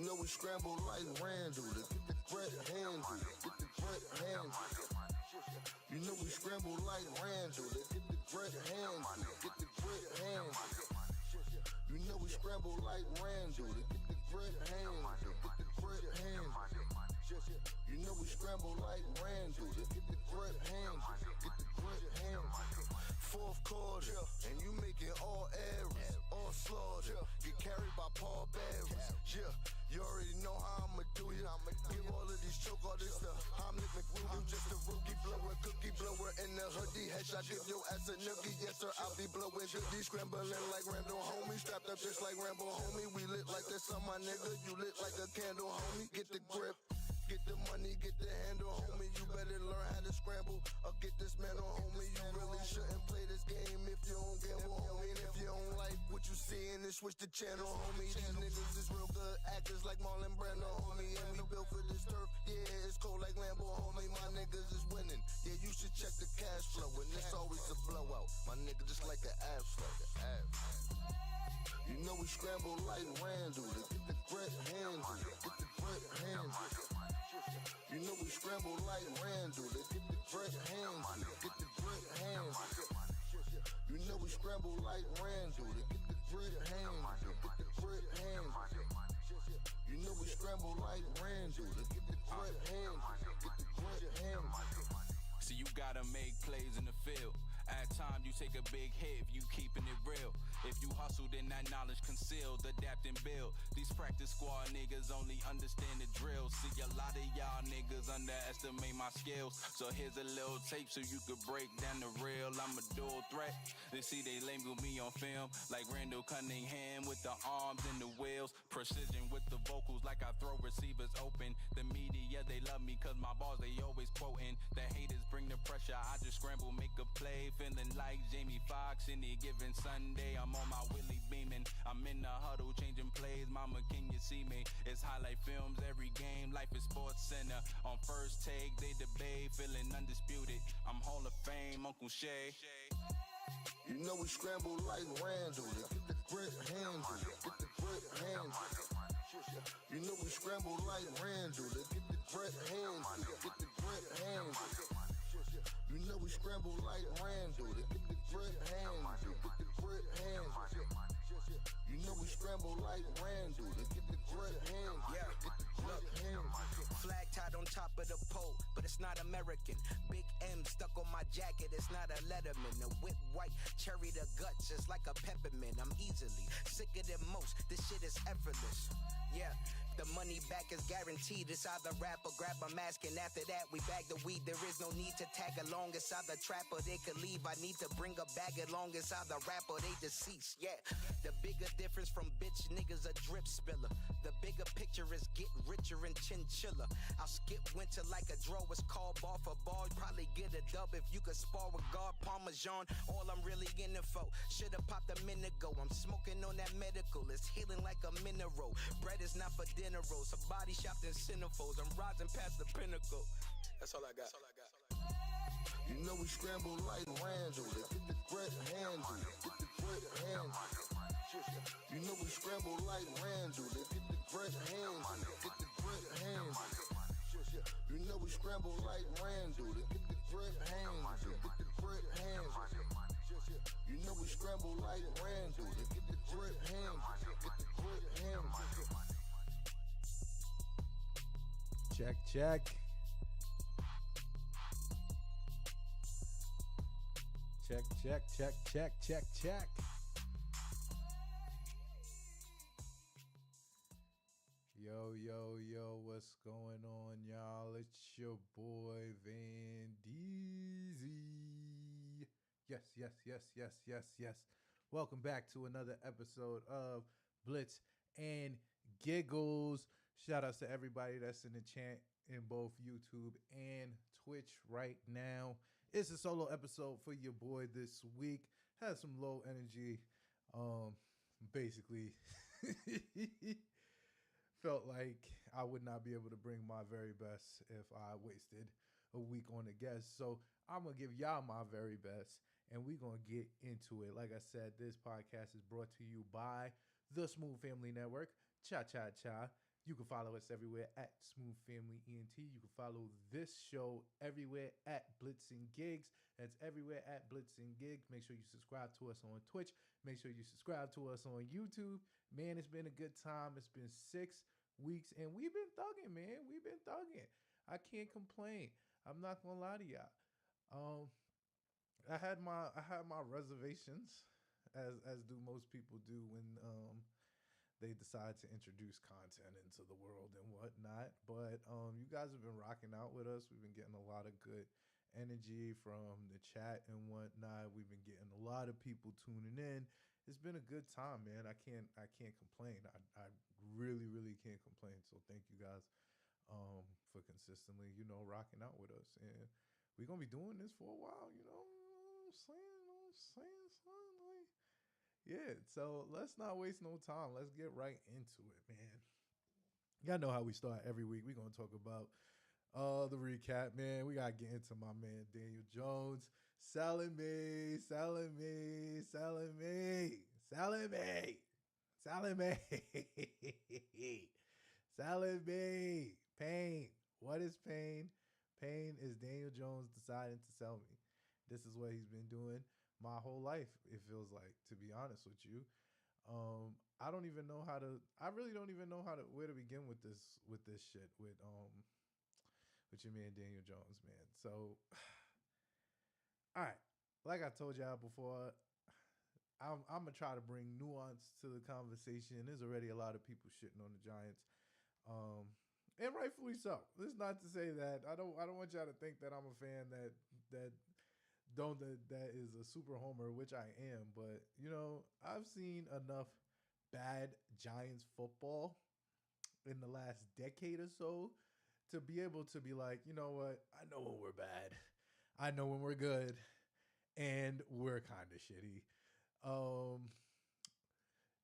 know we scramble like Randall to get the bread handle, get the bread handle. You know we scramble like Randall to get the bread handle, get the bread handle. You know we scramble like Randall to get the bread handle, get the bread handle. You know we scramble like Randall to get the bread handle, get the bread handle. Fourth quarter, and you making all errors, all slaughter. Get carried by Paul Bearers. Yeah, you already know how I'ma do ya. Give all of these choke artists the Heimlich McWilliam, just a rookie blower, cookie blower in the hoodie. Headshot, give your ass a nookie. Yes sir, I'll be blowing goodies, scrambling like Randall, homie. Strapped up just like Rambo, homie. We lit like the sun, my nigga. You lit like a candle, homie. Get the grip. Get the money, get the handle, homie. You better learn how to scramble or get this man on, homie. You really shouldn't play this game if you don't gamble, homie. And if you don't like what you seeing, then switch the channel, homie. These niggas is real good actors like Marlon Brando, homie. And we built for this turf, yeah, it's cold like Lambo, homie. My niggas is winning, yeah, you should check the cash flow. And it's always a blowout, my nigga, just like an ab flow. You know we scramble like Randall to get the bread handle, get the bread handle. You know we scramble like Randall to get the bread handle, get the bread handle. You know we scramble like Randall to get the bread handle, get the bread handle. You know we scramble like Randall to get the bread handle, get the bread handle. So you gotta make plays in the field. At times you take a big hit if you keeping it real. If you hustle, then that knowledge concealed, adapt and build. These practice squad niggas only understand the drill. See, a lot of y'all niggas underestimate my skills. So here's a little tape so you could break down the real. I'm a dual threat. They see they label me on film like Randall Cunningham with the arms and the wheels. Precision with the vocals like I throw receivers open. The media, they love me cause my balls they always quoting. The haters bring the pressure, I just scramble, make a play. Feeling like Jamie Foxx any given Sunday. I'm on my Willie beaming. I'm in the huddle, changing plays. Mama, can you see me? It's highlight films every game. Life is Sports Center. On first take, they debate. Feeling undisputed. I'm Hall of Fame, Uncle Shay. You know we scramble like Randall to get the bread handle, get the bread handle. You know we scramble like Randall to get the bread handle, get the bread handle. You know we scramble like Randall to get the bread handle, get the bread handle. You know we scramble like Randall to get the bread handle, get the bread handle. Flag tied on top of the pole, but it's not American. Big M stuck on my jacket, it's not a Letterman. A whip white, cherry the guts, just like a peppermint. I'm easily sicker than most, this shit is effortless. Yeah, the money back is guaranteed. It's either rap or grab a mask, and after that we bag the weed. There is no need to tag along. It's either trap or they could leave. I need to bring a bag along. It's either rap or they deceased. Yeah, the bigger difference from bitch niggas a drip spiller. The bigger picture is get richer and chinchilla. I'll skip winter like a draw. It's called ball for ball. You probably get a dub if you could spar with guard Parmesan. All I'm really in it for. Should've popped a minute ago. I'm smoking on that medical. It's healing like a mineral. Bread is not for dinner rolls. A body shopped in centerfolds. I'm rising past the pinnacle. That's all I got. You know we scramble like Randall to get the bread handle, get the bread handle. You know we scramble like Randall to get the bread handle, get the bread handle. You know we scramble like Randall to get the bread handle, get the bread handle. You know we scramble like Randall to get the bread handle, get the bread handle. Check. Check. Yo, what's going on, y'all? It's your boy Van Deezy. Yes. Welcome back to another episode of Blitz and Giggles. Shout outs to everybody that's in the chat in both YouTube and Twitch right now. It's a solo episode for your boy this week. Had some low energy. Basically felt like I would not be able to bring my very best if I wasted a week on a guest. So I'm going to give y'all my very best, and we're going to get into it. Like I said, this podcast is brought to you by the Smooth Family Network, Cha Cha Cha, You can follow us everywhere at Smooth Family ENT. You can follow this show everywhere at Blitz and Gigs. That's everywhere at Blitz and Gigs. Make sure you subscribe to us on Twitch. Make sure you subscribe to us on YouTube. Man, it's been a good time. It's been 6 weeks, and we've been thugging, man. We've been thugging. I can't complain. I'm not gonna lie to y'all. I had my reservations, as do most people do when they decide to introduce content into the world and whatnot. But you guys have been rocking out with us. We've been getting a lot of good energy from the chat and whatnot. We've been getting a lot of people tuning in. It's been a good time, man. I can't complain. I really, really can't complain. So thank you guys for consistently, rocking out with us. And we're gonna be doing this for a while, you know what I'm saying, son? Like, yeah, so let's not waste no time. Let's get right into it, man. Y'all know how we start every week. We're gonna talk about the recap, man. We gotta get into my man Daniel Jones. Selling me. Pain. What is pain? Pain is Daniel Jones deciding to sell me. This is what he's been doing my whole life, it feels like, to be honest with you. I really don't even know where to begin with this shit with your man Daniel Jones, man. So all right, like I told y'all before, I'm gonna try to bring nuance to the conversation. There's already a lot of people shitting on the Giants, and rightfully so. This is not to say that I don't want y'all to think that I'm a fan that is a super homer, which I am. But I've seen enough bad Giants football in the last decade or so to be able to be like, you know what? I know when we're bad. I know when we're good, and we're kind of shitty.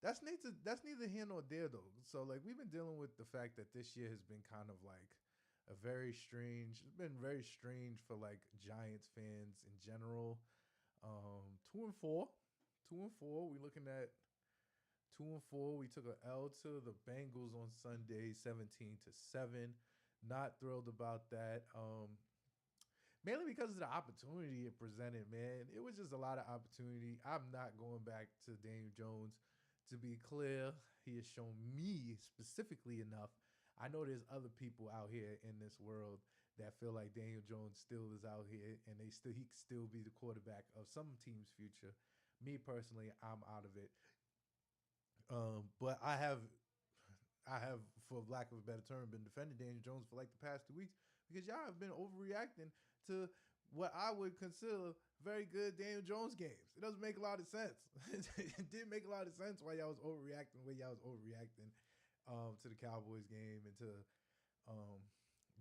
That's neither here nor there, though. So, like, we've been dealing with the fact that this year has been kind of like it's been very strange for, like, Giants fans in general. 2-4. We're looking at 2-4. We took an L to the Bengals on Sunday, 17-7. Not thrilled about that. Mainly because of the opportunity it presented, man. It was just a lot of opportunity. I'm not going back to Daniel Jones. To be clear, he has shown me specifically enough. I know there's other people out here in this world that feel like Daniel Jones still is out here and he could still be the quarterback of some team's future. Me personally, I'm out of it. But I have, for lack of a better term, been defending Daniel Jones for like the past 2 weeks because y'all have been overreacting to what I would consider very good Daniel Jones games. It doesn't make a lot of sense. It didn't make a lot of sense why y'all was overreacting the way y'all was overreacting to the Cowboys game and to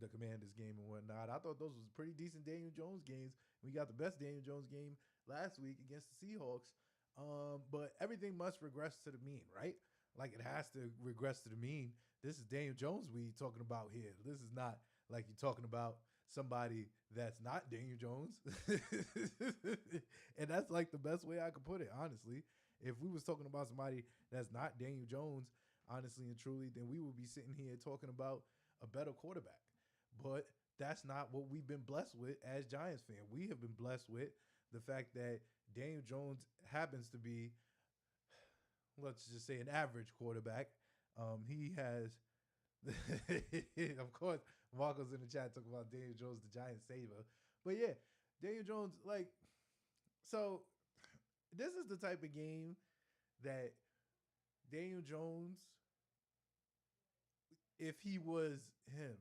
the Commanders game and whatnot. I thought those was pretty decent Daniel Jones games. We got the best Daniel Jones game last week against the Seahawks. But everything must regress to the mean, right? Like, it has to regress to the mean. This is Daniel Jones we talking about here. This is not like you're talking about somebody that's not Daniel Jones. And that's like the best way I could put it, honestly. If we was talking about somebody that's not Daniel Jones, honestly and truly, then we would be sitting here talking about a better quarterback. But that's not what we've been blessed with as Giants fans. We have been blessed with the fact that Daniel Jones happens to be, let's just say, an average quarterback. He has, of course, Marco's in the chat talking about Daniel Jones, the Giant saver. But yeah, Daniel Jones, like, so this is the type of game that Daniel Jones, if he was him,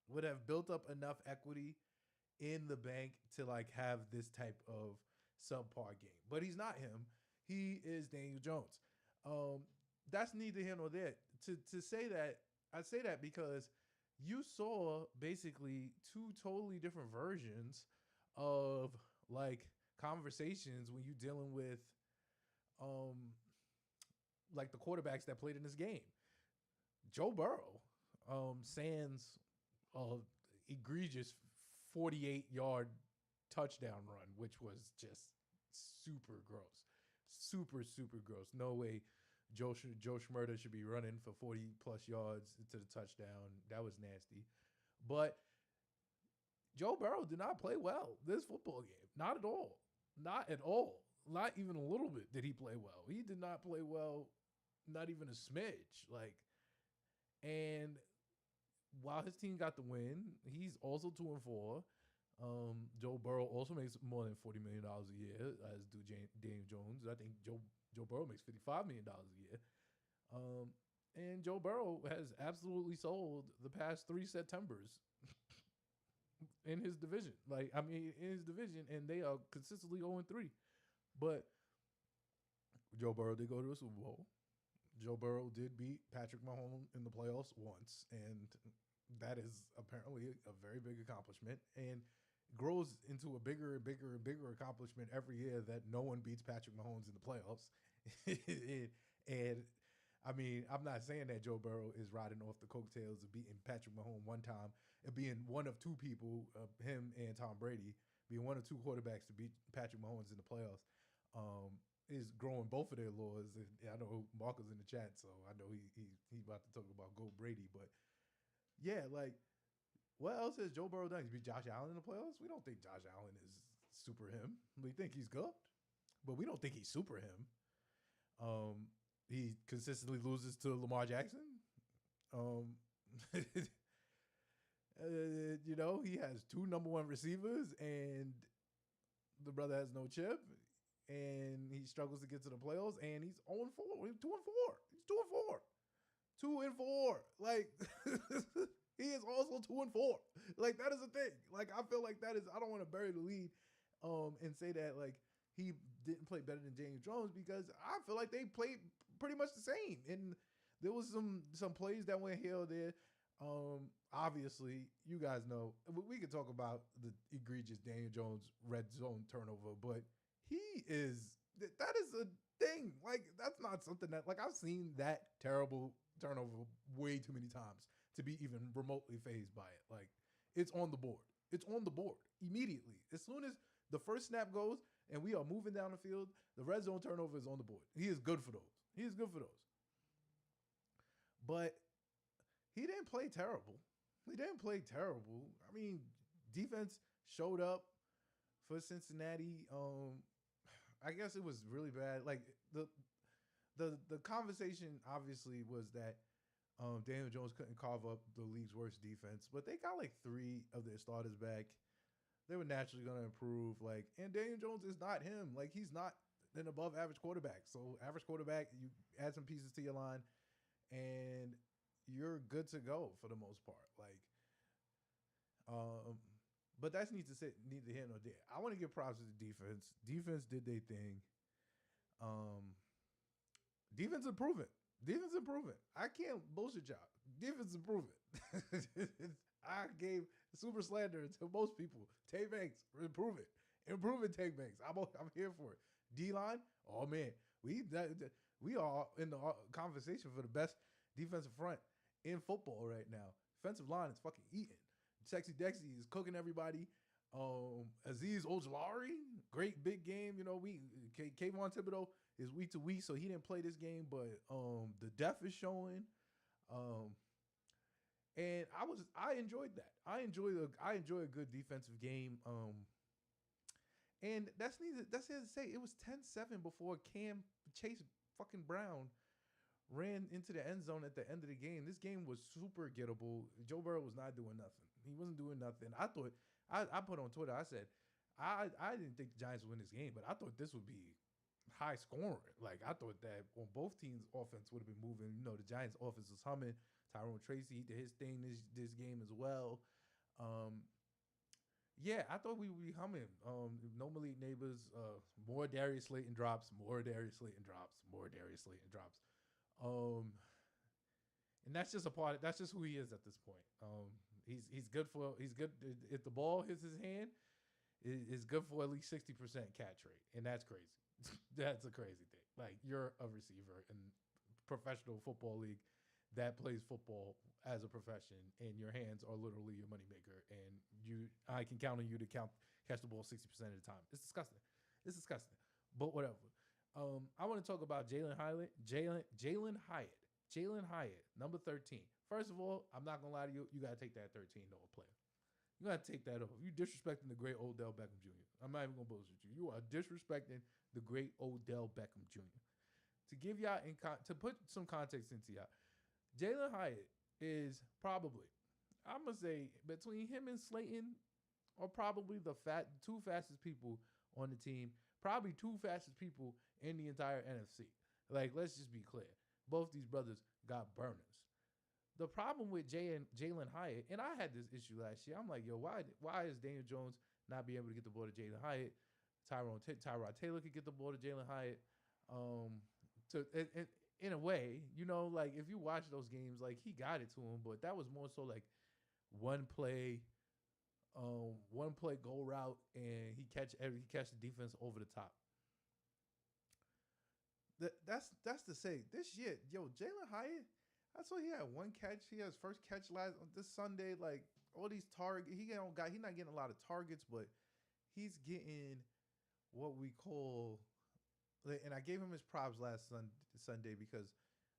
would have built up enough equity in the bank to like have this type of subpar game. But he's not him. He is Daniel Jones. That's neither here nor there. To say that, I say that because you saw basically two totally different versions of like conversations when you're dealing with like the quarterbacks that played in this game. Joe Burrow, sans egregious 48-yard touchdown run, which was just super gross. Super, super gross. No way Joe Schmurda should be running for 40 plus yards to the touchdown. That was nasty. But Joe Burrow did not play well this football game. Not at all. Not at all. Not even a little bit did he play well. He did not play well, not even a smidge. And while his team got the win, he's also 2-4. Joe Burrow also makes more than $40 million a year, as do Daniel Jones. I think Joe Burrow makes $55 million a year. And Joe Burrow has absolutely sold the past 3 Septembers in his division. And they are consistently 0-3. But Joe Burrow did go to a Super Bowl. Joe Burrow did beat Patrick Mahomes in the playoffs once, and that is apparently a very big accomplishment, and grows into a bigger and bigger and bigger accomplishment every year that no one beats Patrick Mahomes in the playoffs. and I mean, I'm not saying that Joe Burrow is riding off the coattails of beating Patrick Mahomes one time and being one of 2 people, him and Tom Brady, being one of 2 quarterbacks to beat Patrick Mahomes in the playoffs. Is growing both of their laws. And I know Marco's in the chat, so I know he about to talk about Go Brady. But yeah, what else has Joe Burrow done? He's beat Josh Allen in the playoffs. We don't think Josh Allen is super him. We think he's good, but we don't think he's super him. He consistently loses to Lamar Jackson. He has 2 number 1 receivers, and the brother has no chip. And he struggles to get to the playoffs, and he's 0-4. He's 2-4. He's 2-4. 2-4. He is also 2-4. That is a thing. I feel like that is. I don't want to bury the lead, and say that he didn't play better than Daniel Jones, because I feel like they played pretty much the same. And there was some plays that went here or there. Obviously, you guys know we could talk about the egregious Daniel Jones red zone turnover, but that is a thing. That's not something that, I've seen that terrible turnover way too many times to be even remotely fazed by it. It's on the board. It's on the board immediately. As soon as the first snap goes and we are moving down the field, the red zone turnover is on the board. He is good for those. But he didn't play terrible. I mean, defense showed up for Cincinnati. I guess it was really bad. The conversation obviously was that Daniel Jones couldn't carve up the league's worst defense, but they got 3 of their starters back. They were naturally going to improve. And Daniel Jones is not him. He's not an above average quarterback. So average quarterback, you add some pieces to your line, and you're good to go for the most part. But that's neither here nor there. I want to give props to the defense. Defense did their thing. Defense improving. I can't bullshit y'all. Defense improving. I gave super slander to most people. Tay Banks, improving Tay Banks. I'm here for it. D-line, oh man, we are in the conversation for the best defensive front in football right now. Defensive line is fucking eating. Sexy Dexy is cooking everybody. Azeez Ojulari, great big game. Kayvon Thibodeau is week to week, so he didn't play this game, but the depth is showing. And I enjoyed that. I enjoy a good defensive game. And that's here to say it was 10-7 before Chase fucking Brown ran into the end zone at the end of the game. This game was super gettable. Joe Burrow was not doing nothing. He wasn't doing nothing. I thought I put on Twitter, I said, I didn't think the Giants would win this game, but I thought this would be high scoring. I thought that on both teams' offense would have been moving. The Giants' offense was humming. Tyrone Tracy, he did his thing this game as well. Yeah, I thought we would be humming. No Malik Neighbors, more Darius Slayton drops, more Darius Slayton drops, more Darius Slayton drops. And that's just that's just who he is at this point. He's good if the ball hits his hand, is good for at least 60% catch rate. And that's crazy. That's a crazy thing. You're a receiver in professional football league that plays football as a profession, and your hands are literally your moneymaker, and I can count on you to catch the ball 60% of the time. It's disgusting. But whatever. I want to talk about Jalen Hyatt. Jalen Hyatt, number 13. First of all, I'm not gonna lie to you. You gotta take that 13 over player. You gotta take that off. You disrespecting the great Odell Beckham Jr. I'm not even gonna bullshit you. You are disrespecting the great Odell Beckham Jr. To give y'all to put some context into y'all, Jalen Hyatt is probably, I'm gonna say, between him and Slayton are probably the two fastest people on the team. Probably two fastest people in the entire NFC. Like, let's just be clear. Both these brothers got burners. The problem with Jalen Hyatt, and I had this issue last year. I'm like, yo, why is Daniel Jones not being able to get the ball to Jalen Hyatt? Tyrod Taylor could get the ball to Jalen Hyatt. In a way, you know, like if you watch those games, like he got it to him, but that was more so like one play go route, and he catch the defense over the top. That's to say this year, yo, Jalen Hyatt, I saw he had one catch. He had his first catch this Sunday. Like all these targets, he's not getting a lot of targets, but he's getting what we call. And I gave him his props last Sunday because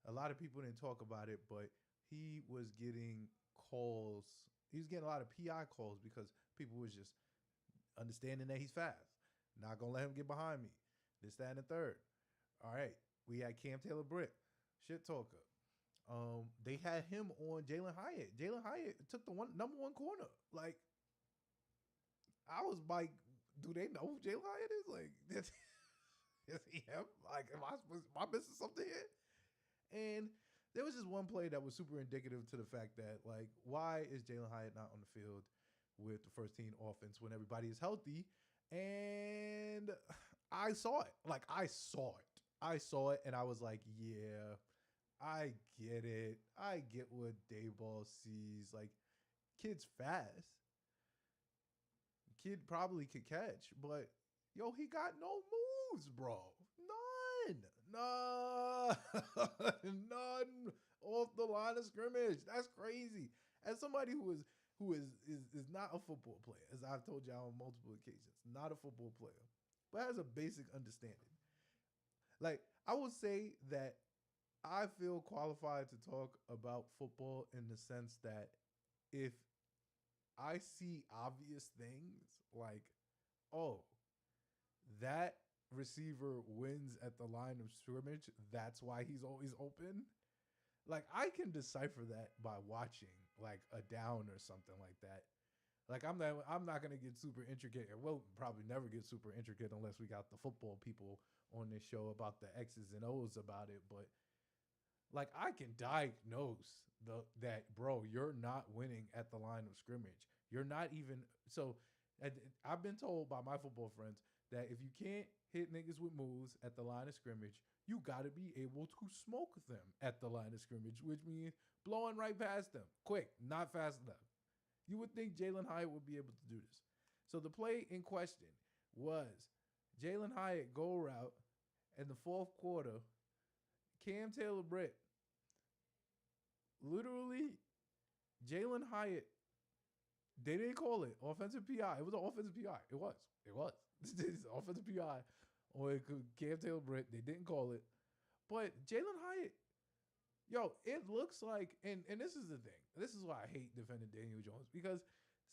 a lot of people didn't talk about it, but he was getting calls. He was getting a lot of PI calls because people was just understanding that he's fast. Not gonna let him get behind me. This, that, and the third. All right, we had Cam Taylor-Britt, shit talker. They had him on Jalen Hyatt. Jalen Hyatt took the number one corner. Like, I was like, do they know who Jalen Hyatt is? Like, is he him? Like, am I missing something here? And there was just one play that was super indicative to the fact that, like, why is Jalen Hyatt not on the field with the first team offense when everybody is healthy? And I saw it. Like, I saw it, and I was like, yeah, I get it. I get what Dayball sees. Like, kid's fast. Kid probably could catch, but, yo, he got no moves, bro. None off the line of scrimmage. That's crazy. As somebody who is not a football player, as I've told y'all on multiple occasions, not a football player, but has a basic understanding. Like, I would say that I feel qualified to talk about football in the sense that if I see obvious things like, oh, that receiver wins at the line of scrimmage, that's why he's always open. Like, I can decipher that by watching like a down or something like that. Like, I'm not gonna get super intricate. We'll probably never get super intricate unless we got the football people on this show about the X's and O's about it. But like, I can diagnose that, bro, you're not winning at the line of scrimmage. You're not even so. I've been told by my football friends that if you can't hit niggas with moves at the line of scrimmage, you got to be able to smoke them at the line of scrimmage, which means blowing right past them, quick, not fast enough. You would think Jalen Hyatt would be able to do this. So the play in question was Jalen Hyatt go route in the fourth quarter. Cam Taylor-Britt, literally, Jalen Hyatt, they didn't call it offensive PI. It was an offensive PI. It was. This is offensive PI on Cam Taylor-Britt. They didn't call it. But Jalen Hyatt, yo, it looks like, and this is the thing. This is why I hate defending Daniel Jones, because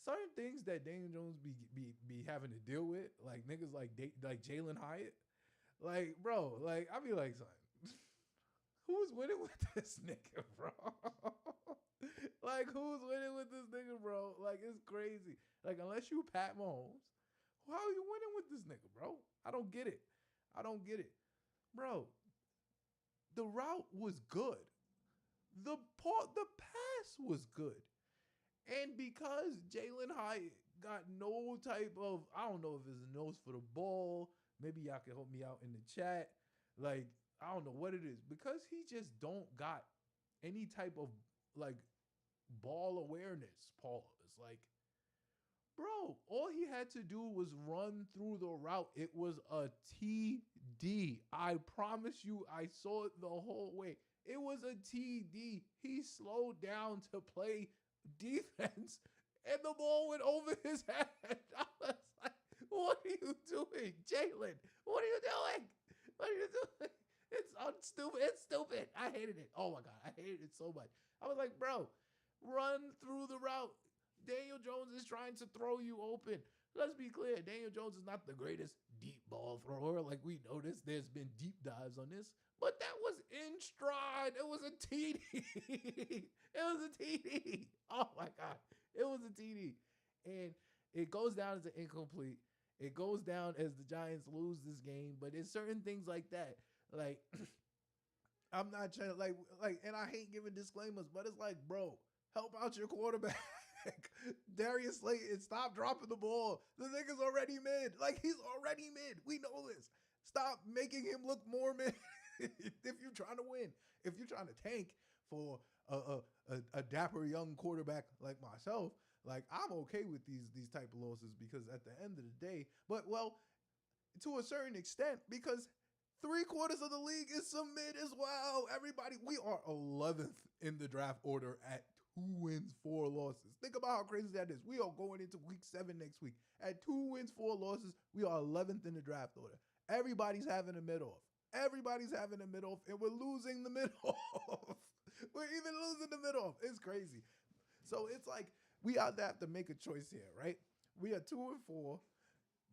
certain things that Daniel Jones be having to deal with, like niggas like Jalen Hyatt, like, bro, like, I be like, son, who's winning with this nigga, bro? Like, who's winning with this nigga, bro? Like, it's crazy. Like, unless you Pat Mahomes, how are you winning with this nigga, bro? I don't get it. Bro, the route was good. The pass was good. And because Jalen Hyatt got no type of, I don't know if it's a nose for the ball, maybe y'all can help me out in the chat. Like, I don't know what it is. Because he just don't got any type of, like, ball awareness, Paul. It's like, bro, all he had to do was run through the route. It was a TD. I promise you, I saw it the whole way. It was a TD. He slowed down to play defense, and the ball went over his head. I was like, what are you doing, Jalen? What are you doing? What are you doing? It's stupid. It's stupid. I hated it. Oh my god, I hated it so much. I was like, bro, run through the route. Daniel Jones is trying to throw you open. Let's be clear. Daniel Jones is not the greatest deep ball thrower. Like we noticed, there's been deep dives on this, but that was in stride. It was a TD. It was a TD. Oh my god, it was a TD, and it goes down as an incomplete. It goes down as the Giants lose this game, but it's certain things like that. Like, I'm not trying to and I hate giving disclaimers, but it's like, bro, help out your quarterback. Darius Slayton, stop dropping the ball. The nigga's already mid. Like, he's already mid. We know this. Stop making him look more mid. If you're trying to win, if you're trying to tank for a dapper young quarterback like myself, like I'm okay with these type of losses because at the end of the day, but well, to a certain extent, because 3/4 of the league is some mid as well. Everybody, we are 11th in the draft order at 2 wins, 4 losses. Think about how crazy that is. We are going into week 7 next week. At 2 wins, 4 losses, we are 11th in the draft order. Everybody's having a mid-off. Everybody's having a mid-off, and we're losing the mid-off. We're even losing the mid-off. It's crazy. So it's like we have to make a choice here, right? We are 2-4.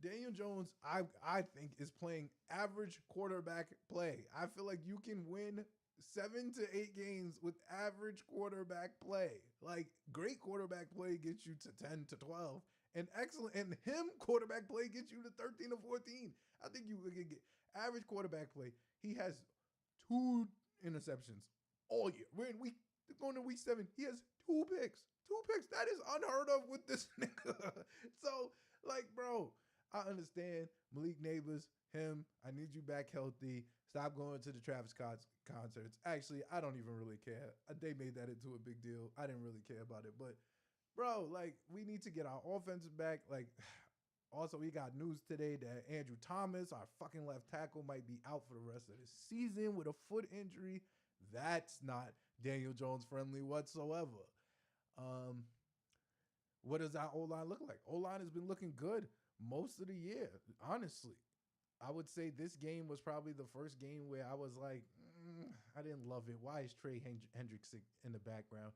Daniel Jones, I think, is playing average quarterback play. I feel like you can win 7 to 8 games with average quarterback play. Like, great quarterback play gets you to 10 to 12. And excellent, and him quarterback play gets you to 13 to 14. I think you can get average quarterback play. He has 2 interceptions all year. We're in going to week 7. He has 2 picks. 2 picks. That is unheard of with this nigga. So, like, bro, I understand Malik Neighbors, him. I need you back healthy. Stop going to the Travis Scott concerts. Actually, I don't even really care. They made that into a big deal. I didn't really care about it. But, bro, like, we need to get our offensive back. Like, also, we got news today that Andrew Thomas, our fucking left tackle, might be out for the rest of the season with a foot injury. That's not Daniel Jones friendly whatsoever. What does our O-line look like? O-line has been looking good most of the year, honestly. I would say this game was probably the first game where I was like, I didn't love it. Why is Trey Hendrickson in the background?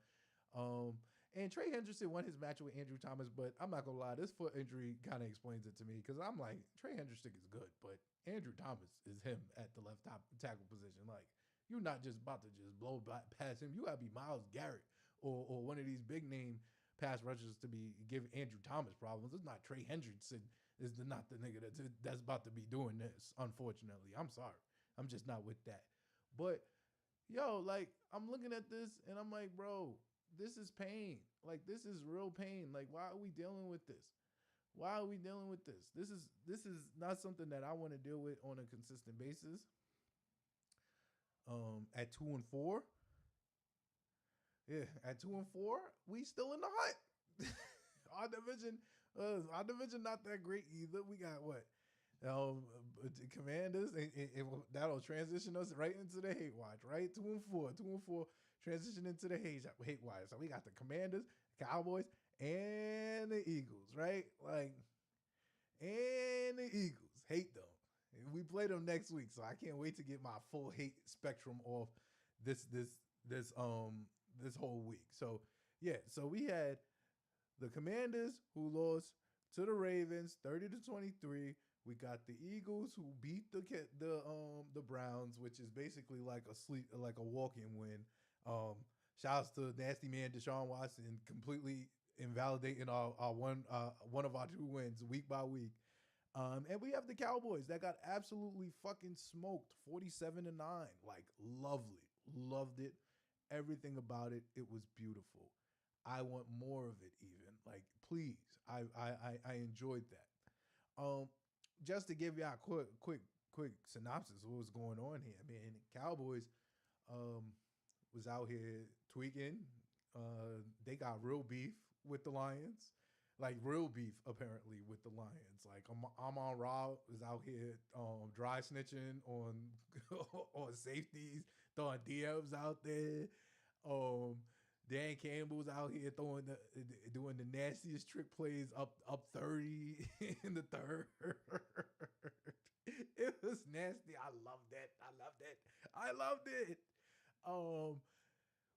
And Trey Hendrickson won his match with Andrew Thomas, but I'm not going to lie, this foot injury kind of explains it to me because I'm like, Trey Hendrickson is good, but Andrew Thomas is him at the left top tackle position. Like, you're not just about to just blow past him. You got to be Myles Garrett or one of these big name pass rushers to be give Andrew Thomas problems. It's not Trey Hendrickson is not the nigga that's about to be doing this, unfortunately. I'm sorry. I'm just not with that. But, yo, like, I'm looking at this, and I'm like, bro, this is pain. Like, this is real pain. Like, why are we dealing with this? Why are we dealing with this? This is not something that I want to deal with on a consistent basis. At 2-4. Yeah, at 2-4, we still in the hunt. Our division not that great either. We got what? Commanders, that'll transition us right into the hate watch, right? 2-4, transition into the hate watch. So we got the Commanders, Cowboys, and the Eagles, right? Like, and the Eagles, hate them. We play them next week, so I can't wait to get my full hate spectrum off this whole week. So yeah, so we had the Commanders who lost to the Ravens 30-23. We got the Eagles who beat the Browns, which is basically like a walk-in win. Shouts to Nasty Man Deshaun Watson completely invalidating our one of our 2 wins week by week. And we have the Cowboys that got absolutely fucking smoked 47-9. Like, loved it. Everything about it. It was beautiful. I want more of it even. Like, please. I enjoyed that. Just to give y'all a quick synopsis of what was going on here. Man, Cowboys was out here tweaking. They got real beef with the Lions. Like, real beef, apparently, with the Lions. Like, Amon-Ra is out here dry snitching on on safeties, throwing DMs out there. Dan Campbell's out here doing the nastiest trick plays up 30 in the third. It was nasty. I loved it.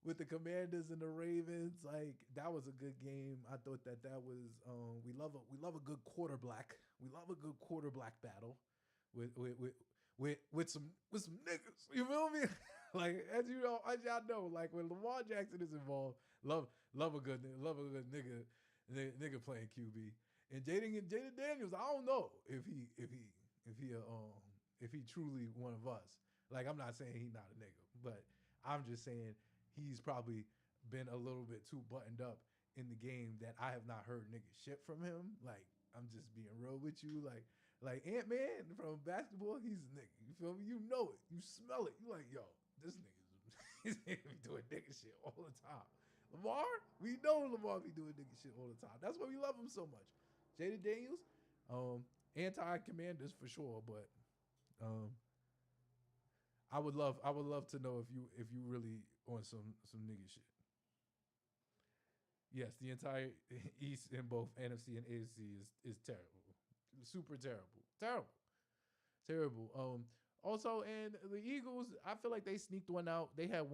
With the Commanders and the Ravens, like that was a good game. I thought that was we love a good quarterback. We love a good quarterback battle with some niggas. You feel me? Like as y'all know, like when Lamar Jackson is involved, love a good nigga playing QB. And Jaden Daniels, I don't know if he truly one of us. Like I'm not saying he's not a nigga, but I'm just saying he's probably been a little bit too buttoned up in the game that I have not heard nigga shit from him. Like I'm just being real with you. Like Ant-Man from basketball, he's a nigga. You feel me? You know it. You smell it. You like, yo, this nigga's be doing nigga shit all the time. Lamar, we know Lamar be doing nigga shit all the time. That's why we love him so much. Jaden Daniels, anti-Commanders for sure, but I would love to know if you really on some nigga shit. Yes, the entire East in both NFC and AFC is terrible. Super terrible. Also, and the Eagles, I feel like they sneaked one out. They had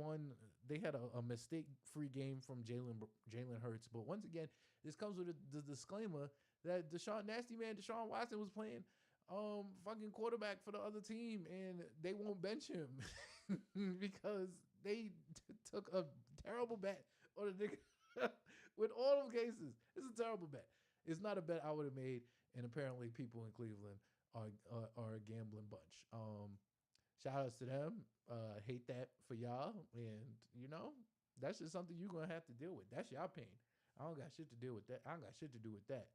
a mistake-free game from Jalen Hurts. But once again, this comes with the disclaimer that Deshaun Watson was playing fucking quarterback for the other team, and they won't bench him because they took a terrible bet on a nigga. With all of cases, it's a terrible bet. It's not a bet I would have made, and apparently people in Cleveland are a gambling bunch. Shout outs to them. Hate that for y'all, and that's just something you're gonna have to deal with. That's y'all pain. I don't got shit to deal with that. I don't got shit to do with that.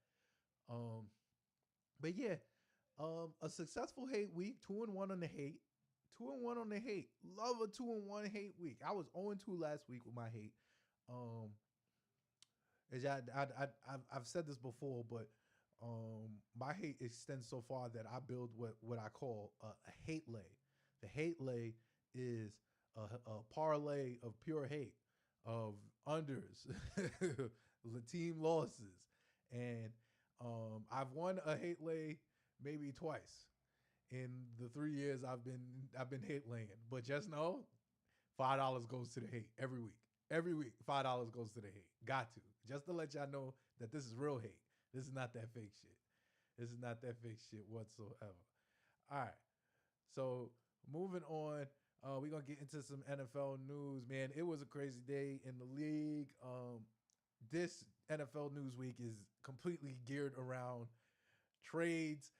But yeah, a successful hate week. 2-1 on the hate. 2-1 on the hate. Love a 2-1 hate week. I was 0-2 last week with my hate. I've said this before, but my hate extends so far that I build what I call a hate lay. The hate lay is a parlay of pure hate, of unders, the team losses, and I've won a hate lay maybe twice in the 3 years I've been hate laying. But just know, $5 goes to the hate every week. Every week, $5 goes to the hate. Got to. Just to let y'all know that this is real hate. This is not that fake shit. This is not that fake shit whatsoever. All right. So moving on, we're going to get into some NFL news, man. It was a crazy day in the league. This NFL news week is completely geared around trades.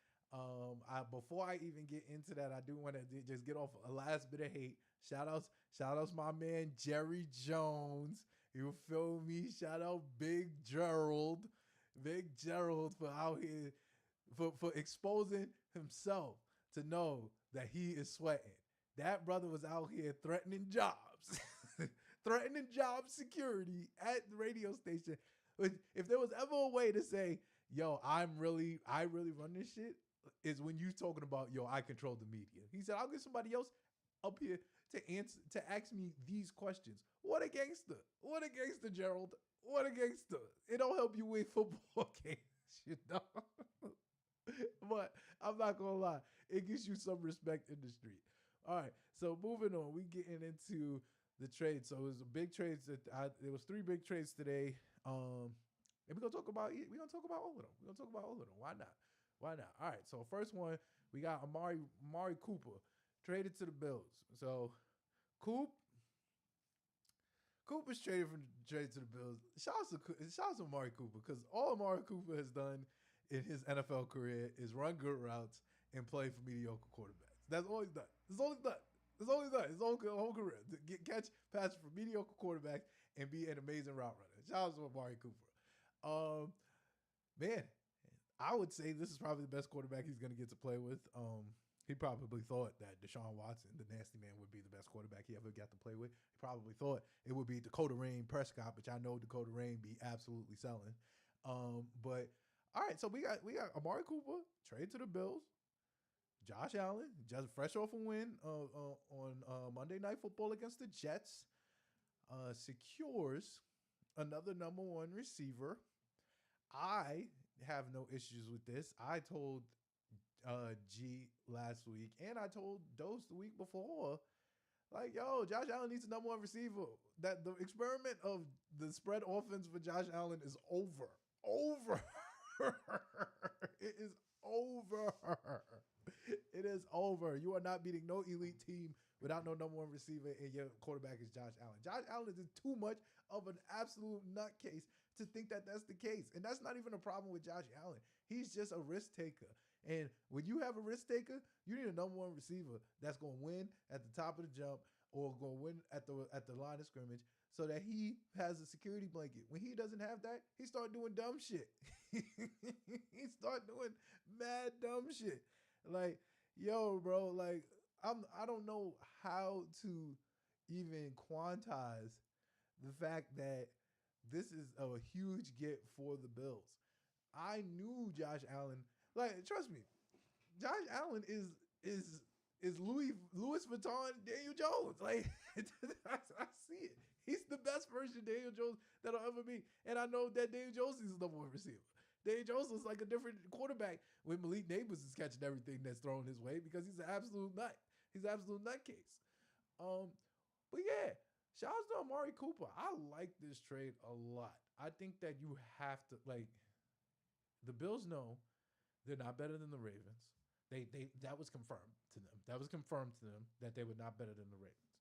Before I even get into that, I do want to just get off a last bit of hate. Shout outs my man Jerry Jones. You feel me? Shout out Big Gerald for out here for exposing himself to know that he is sweating. That brother was out here threatening jobs, threatening job security at the radio station. If there was ever a way to say, yo, I really run this shit, is when you talking about, yo, I control the media. He said, I'll get somebody else up here to ask me these questions. What a gangster. What a gangster, Gerald. What a gangster. It don't help you win football games, you know. But I'm not going to lie. It gives you some respect in the street. All right. So moving on. We getting into the trades. So it was a big trades. There was 3 big trades today. And we're going to talk about all of them. Why not? All right. So first one, we got Amari Cooper traded to the Bills. So Coop is traded to the Bills. Shout out to Amari Cooper, because all Amari Cooper has done in his NFL career is run good routes and play for mediocre quarterbacks. That's all he's done. His whole career. Catch passes for mediocre quarterbacks and be an amazing route runner. Shout out to Amari Cooper. Man, I would say this is probably the best quarterback he's going to get to play with. He probably thought that Deshaun Watson, the nasty man, would be the best quarterback he ever got to play with. He probably thought it would be Dakota Rain Prescott, which I know Dakota Rain be absolutely selling. But all right, so we got Amari Cooper trade to the Bills. Josh Allen, just fresh off a win on Monday Night Football against the Jets, secures another number one receiver. I have no issues with this. I told G last week, and I told Dose the week before, like, yo, Josh Allen needs a number one receiver. That the experiment of the spread offense for Josh Allen is over. Over. It is over. It is over. You are not beating no elite team without no number one receiver, and your quarterback is Josh Allen. Josh Allen is too much of an absolute nutcase to think that that's the case. And that's not even a problem with Josh Allen. He's just a risk taker. And when you have a risk taker, you need a number one receiver that's going to win at the top of the jump or going to win at the line of scrimmage so that he has a security blanket. When he doesn't have that, he start doing dumb shit. He start doing mad dumb shit. Like, yo, bro, like, I don't know how to even quantize the fact that this is a huge get for the Bills. I knew Josh Allen. Like, trust me, Josh Allen is Louis Vuitton Daniel Jones. Like, I see it. He's the best version of Daniel Jones that'll ever be. And I know that Daniel Jones is the number one receiver. Daniel Jones looks like a different quarterback when Malik Neighbors is catching everything that's thrown his way because he's an absolute nut. He's an absolute nutcase. But yeah, shout out to Amari Cooper. I like this trade a lot. I think that you have to, like, the Bills know they're not better than the Ravens. They that was confirmed to them. That was confirmed to them that they were not better than the Ravens.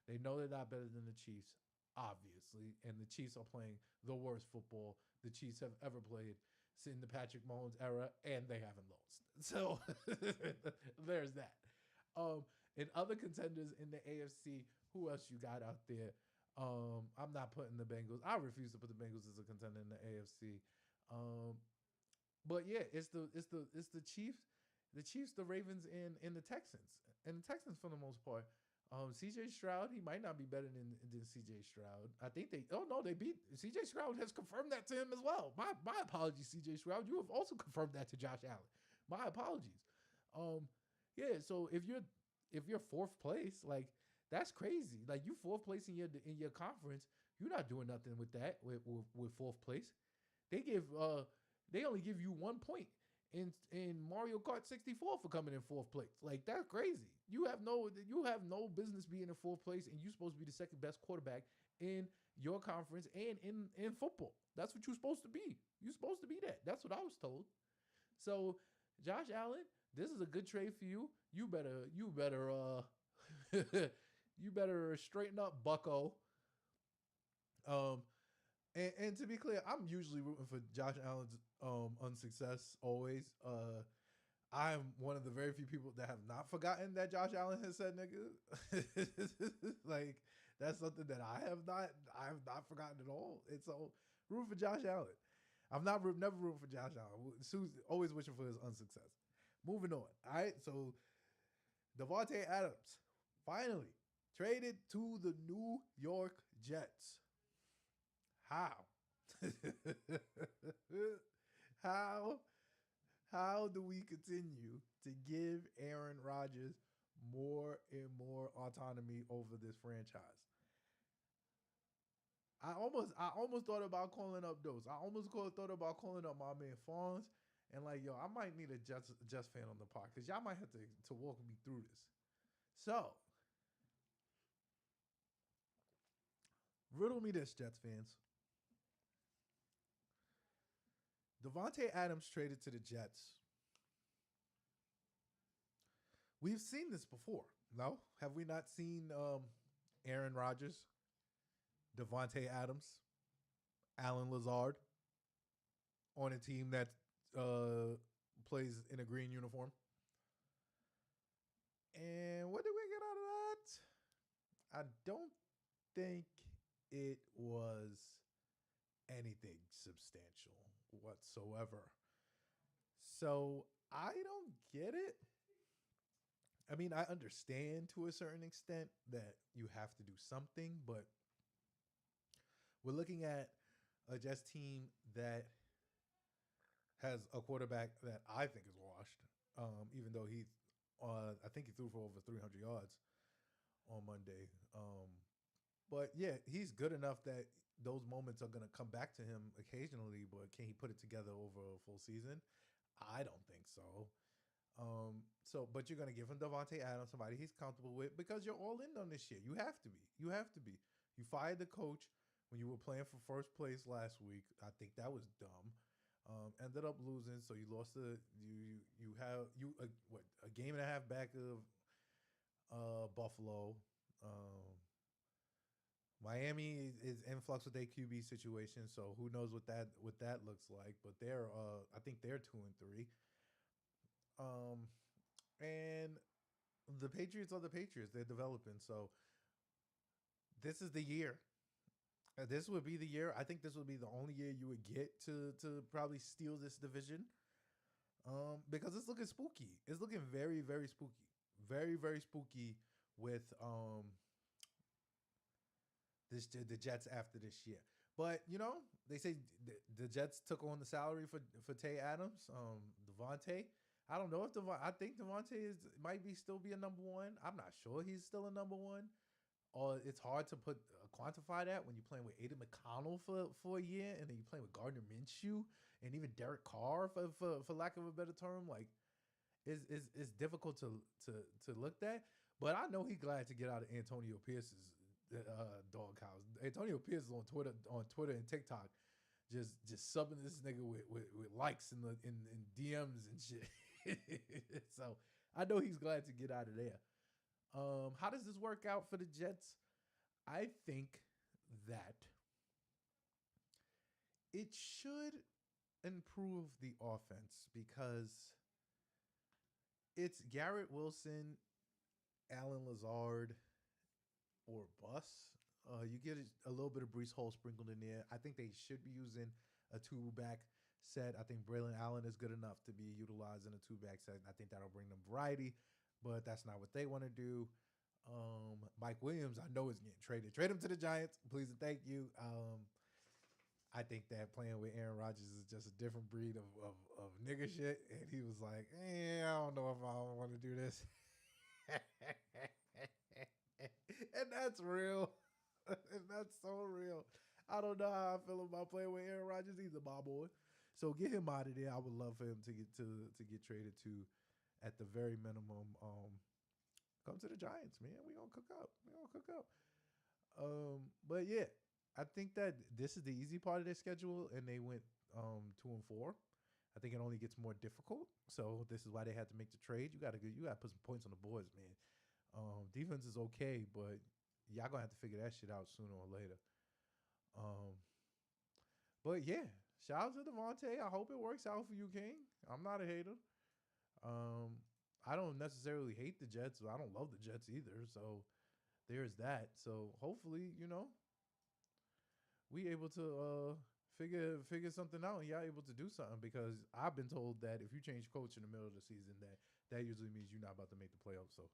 They know they're not better than the Chiefs, obviously, and the Chiefs are playing the worst football the Chiefs have ever played since the Patrick Mahomes era, and they haven't lost. So there's that. And other contenders in the AFC, who else you got out there? I'm not putting the Bengals. I refuse to put the Bengals as a contender in the AFC. But yeah, it's the Chiefs, the Ravens, and the Texans. And the Texans for the most part. CJ Stroud, he might not be better than CJ Stroud. I think they beat CJ Stroud has confirmed that to him as well. My apologies, CJ Stroud. You have also confirmed that to Josh Allen. My apologies. Yeah, so if you're fourth place, like, that's crazy. Like, you fourth place in your conference, you're not doing nothing with that with fourth place. They only give you 1 point in Mario Kart 64 for coming in fourth place. Like, that's crazy. You have no business being in fourth place, and you're supposed to be the second best quarterback in your conference and in football. That's what you're supposed to be. You're supposed to be that. That's what I was told. So, Josh Allen, this is a good trade for you. You better you better straighten up, bucko. And to be clear, I'm usually rooting for Josh Allen's unsuccess always. I'm one of the very few people that have not forgotten that Josh Allen has said nigga. Like, that's something that I have not forgotten at all. And so, root for Josh Allen. I'm never rooting for Josh Allen. Sue's always wishing for his unsuccess. Moving on. All right, so Davante Adams finally traded to the New York Jets. How? How do we continue to give Aaron Rodgers more and more autonomy over this franchise? I almost thought about calling up Dose. I almost thought about calling up my man Fawns and like, yo, I might need a Jets fan on the pod because y'all might have to walk me through this. So, riddle me this, Jets fans. Davante Adams traded to the Jets. We've seen this before. No? Have we not seen Aaron Rodgers, Davante Adams, Alan Lazard on a team that plays in a green uniform? And what did we get out of that? I don't think it was anything substantial whatsoever. So I don't get it. I mean, I understand to a certain extent that you have to do something, but we're looking at a Jets team that has a quarterback that I think is washed, even though I think he threw for over 300 yards on Monday. But yeah, he's good enough that those moments are gonna come back to him occasionally, but can he put it together over a full season? I don't think so. But you're gonna give him Devontae Adams, somebody he's comfortable with, because you're all in on this shit. You have to be. You have to be. You fired the coach when you were playing for first place last week. I think that was dumb. Ended up losing, so you lost the you have you what, a game and a half back of Buffalo. Miami is in flux with their QB situation, so who knows what that looks like. But they're I think they're 2-3. Um, and the Patriots are the Patriots. They're developing, so this is the year. This would be the year. I think this would be the only year you would get to probably steal this division. Because it's looking spooky. It's looking very, very spooky. Very, very spooky with the Jets after this year. But they say the Jets took on the salary for Tay Adams, Devontae. I don't know if I think Devontae might still be a number one. I'm not sure he's still a number one. Or it's hard to quantify that when you're playing with Aiden McConnell for a year, and then you're playing with Gardner Minshew and even Derek Carr for lack of a better term. Like, it's difficult to look at. But I know he's glad to get out of Antonio Pierce's doghouse. Antonio Pierce is on Twitter and TikTok, just subbing this nigga with likes in DMs and shit. So I know he's glad to get out of there. How does this work out for the Jets? I think that it should improve the offense because it's Garrett Wilson, Alan Lazard, or bust. You get a little bit of Breece Hall sprinkled in there. I think they should be using a two-back set. I think Braylon Allen is good enough to be utilized in a two-back set. I think that'll bring them variety, but that's not what they want to do. Mike Williams, I know, is getting traded. Trade him to the Giants, please and thank you. I think that playing with Aaron Rodgers is just a different breed of nigga shit, and he was like, I don't know if I want to do this. And that's real. And that's so real. I don't know how I feel about playing with Aaron Rodgers either, my boy. So get him out of there. I would love for him to get traded to, at the very minimum. Come to the Giants, man. We gonna cook up. But yeah, I think that this is the easy part of their schedule, and they went 2-4. I think it only gets more difficult. So this is why they had to make the trade. You gotta put some points on the boards, man. Defense is okay, but y'all gonna have to figure that shit out sooner or later. But yeah, shout out to Devontae. I hope it works out for you, King. I'm not a hater. I don't necessarily hate the Jets. I don't love the Jets either. So there's that. So hopefully, we able to figure something out, and y'all able to do something, because I've been told that if you change coach in the middle of the season, that usually means you're not about to make the playoffs. So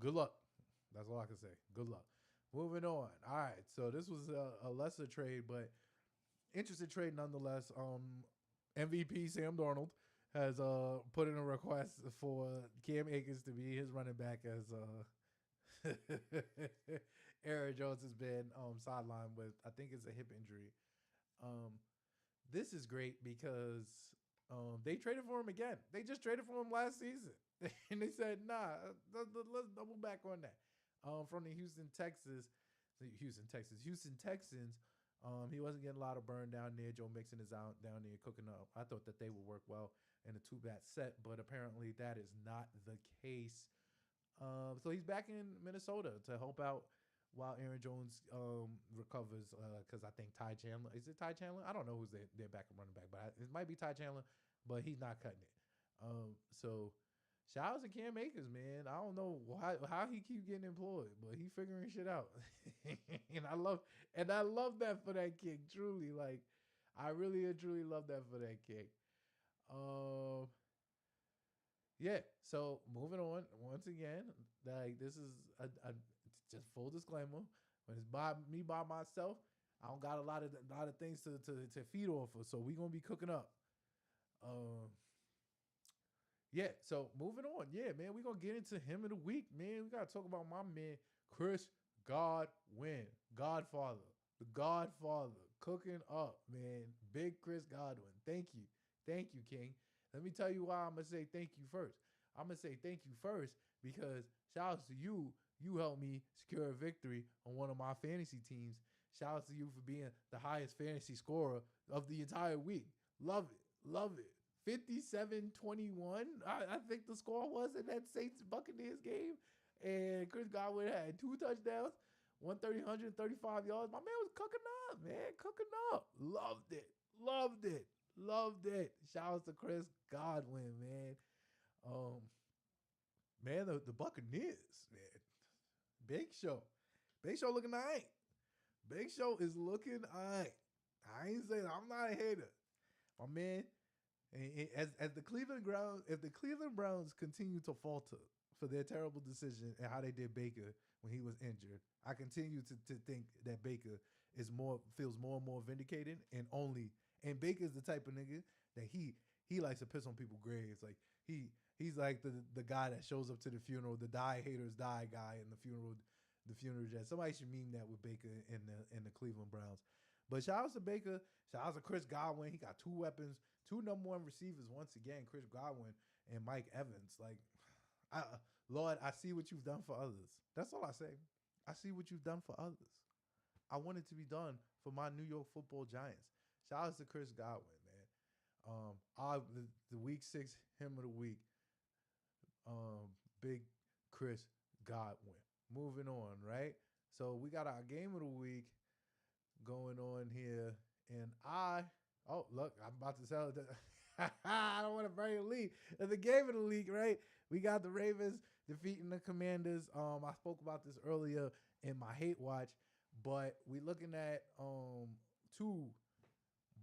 good luck. That's all I can say. Good luck. Moving on. All right. So this was a lesser trade, but interesting trade nonetheless. MVP Sam Darnold has put in a request for Cam Akers to be his running back, as Aaron Jones has been sidelined with, I think it's a hip injury. This is great because they traded for him again. They just traded for him last season. And they said, nah, let's double back on that. From the Houston Texans. He wasn't getting a lot of burn down there. Joe Mixon is out down there cooking up. I thought that they would work well in a two-bat set, but apparently that is not the case. So he's back in Minnesota to help out while Aaron Jones recovers, because I think Ty Chandler, is it Ty Chandler? I don't know who's their backup running back, but it might be Ty Chandler, but he's not cutting it. So shout out to Cam Akers, man. I don't know how he keep getting employed, but he figuring shit out. And I love that for that kid. Truly, like, I really and truly love that for that kid. Yeah. So moving on. Once again, like, this is a just full disclaimer. When it's me by myself, I don't got a lot of things to feed off of. So we gonna be cooking up. Yeah, so moving on. Yeah, man, we're going to get into him of the week, man. We got to talk about my man, Chris Godwin, Godfather. The Godfather cooking up, man. Big Chris Godwin. Thank you. Thank you, King. Let me tell you why I'm going to say thank you first. I'm going to say thank you first because shout out to you. You helped me secure a victory on one of my fantasy teams. Shout out to you for being the highest fantasy scorer of the entire week. Love it. Love it. 57-21, I think the score was in that Saints Buccaneers game. And Chris Godwin had 2 touchdowns, 135 yards. My man was cooking up, man. Cooking up. Loved it. Loved it. Loved it. Shout out to Chris Godwin, man. Man, the Buccaneers, man. Big Show. Big Show looking all right. Big Show is looking all right. I ain't saying I'm not a hater. My man, as the Cleveland Browns, if the Cleveland Browns continue to falter for their terrible decision and how they did Baker when he was injured, I continue to think that Baker feels more and more vindicated, and Baker's the type of nigga that he likes to piss on people's graves. Like he's like the guy that shows up to the funeral, the die haters die guy in the funeral jet. Somebody should meme that with Baker in the Cleveland Browns. But shout out to Baker. Shout out to Chris Godwin. He got 2 weapons, 2 number 1 receivers once again, Chris Godwin and Mike Evans. Like, Lord, I see what you've done for others. That's all I say. I see what you've done for others. I want it to be done for my New York Football Giants. Shout out to Chris Godwin, man. The week 6 him of the week. Big Chris Godwin. Moving on, right? So we got our game of the week going on here, and look, I'm about to sell it. I don't want to bury the lead. At the game of the league, right? We got the Ravens defeating the Commanders. I spoke about this earlier in my hate watch, but we looking at 2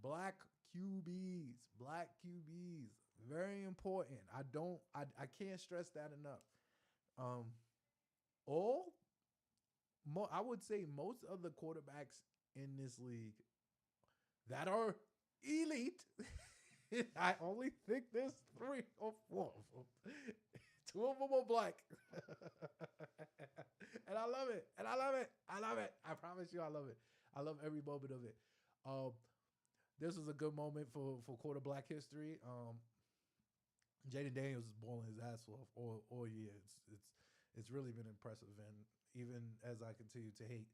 black QBs. Black QBs. Very important. I can't stress that enough. I would say most of the quarterbacks in this league that are elite, I only think there's 3 or 4 of them. 2 of them are black. And I love it. And I love it. I love it. I promise you I love it. I love every moment of it. This was a good moment for quarter black history. Jaden Daniels is balling his ass off all year. It's really been impressive. And even as I continue to hate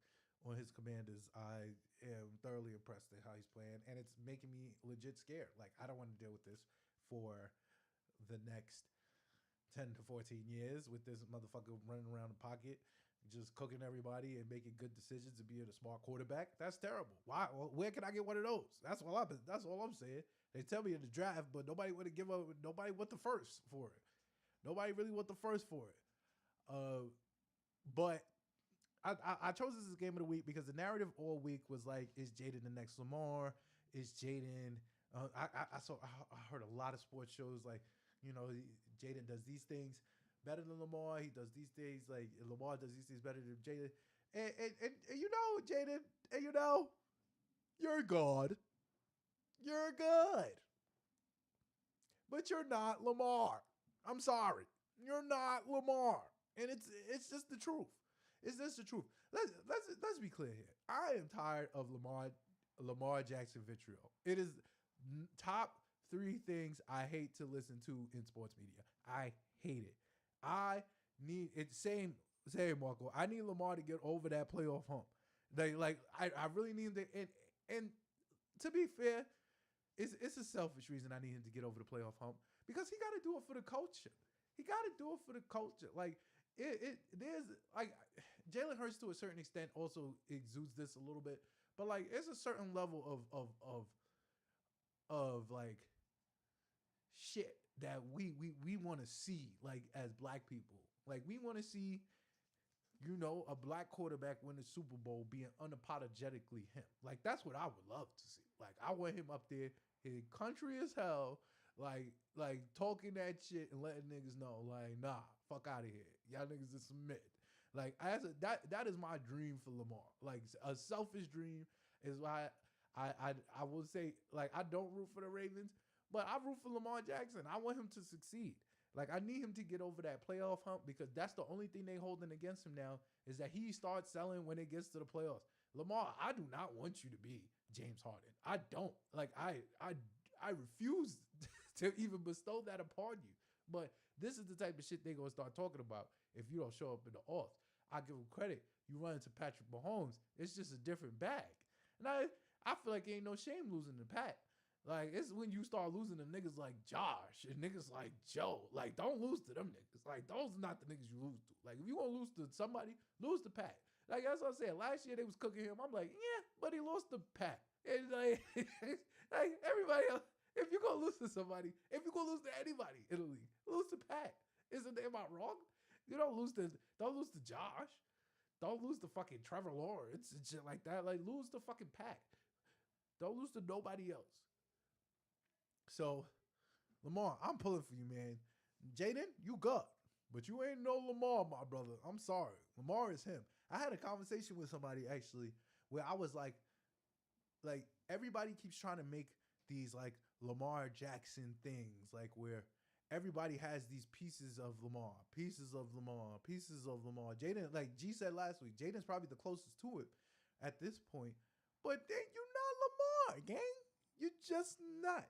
on his Commanders, I am thoroughly impressed at how he's playing, and it's making me legit scared. Like, I don't want to deal with this for the next 10 to 14 years with this motherfucker running around the pocket, just cooking everybody and making good decisions and being a smart quarterback. That's terrible. Why? Well, where can I get one of those? That's all I'm saying. They tell me in the draft, but nobody want to give up. Nobody want the first for it. Nobody really want the first for it. But I chose this as game of the week because the narrative all week was like, is Jaden the next Lamar? Is Jaden? I heard a lot of sports shows like, Jaden does these things better than Lamar. He does these things like Lamar does these things better than Jaden. And Jaden, and you're God. You're good. But you're not Lamar. I'm sorry. You're not Lamar. And it's just the truth. It's just the truth. Let's be clear here. I am tired of Lamar Jackson vitriol. It is top 3 things I hate to listen to in sports media. I hate it. I need it. Same, Marco. I need Lamar to get over that playoff hump. I really need him to. And to be fair, it's a selfish reason I need him to get over the playoff hump because he got to do it for the culture. He got to do it for the culture. Like there's like Jalen Hurts to a certain extent also exudes this a little bit, but like it's a certain level of like shit that we want to see like as black people. Like we want to see, a black quarterback win the Super Bowl being unapologetically him. Like that's what I would love to see. Like I want him up there, his country as hell, like talking that shit and letting niggas know, like, nah, fuck out of here. Y'all niggas just submit. Like that is my dream for Lamar. Like a selfish dream is why I will say, like, I don't root for the Ravens, but I root for Lamar Jackson. I want him to succeed. Like I need him to get over that playoff hump because that's the only thing they holding against him now is that he starts selling when it gets to the playoffs. Lamar, I do not want you to be James Harden. I don't. Like, I refuse to even bestow that upon you. But this is the type of shit they're going to start talking about if you don't show up in the offs. I give them credit. You run into Patrick Mahomes, it's just a different bag. And I feel like ain't no shame losing to Pat. Like, it's when you start losing to niggas like Josh and niggas like Joe. Like, don't lose to them niggas. Like, those are not the niggas you lose to. Like, if you gonna lose to somebody, lose to Pat. Like, that's what I'm saying. Last year they was cooking him. I'm like, yeah, but he lost to Pat. And like, like everybody else, if you gonna lose to somebody, if you gonna lose to anybody in the league, lose to Pat. Am I wrong? You don't lose to Josh. Don't lose to fucking Trevor Lawrence and shit like that. Like, lose to fucking Pat. Don't lose to nobody else. So, Lamar, I'm pulling for you, man. Jaden, you good. But you ain't no Lamar, my brother. I'm sorry. Lamar is him. I had a conversation with somebody, actually, where I was like, everybody keeps trying to make these, like, Lamar Jackson things, like, where everybody has these pieces of Lamar. Jaden, like G said last week, Jaden's probably the closest to it at this point. But then you're not Lamar, gang. You're just not.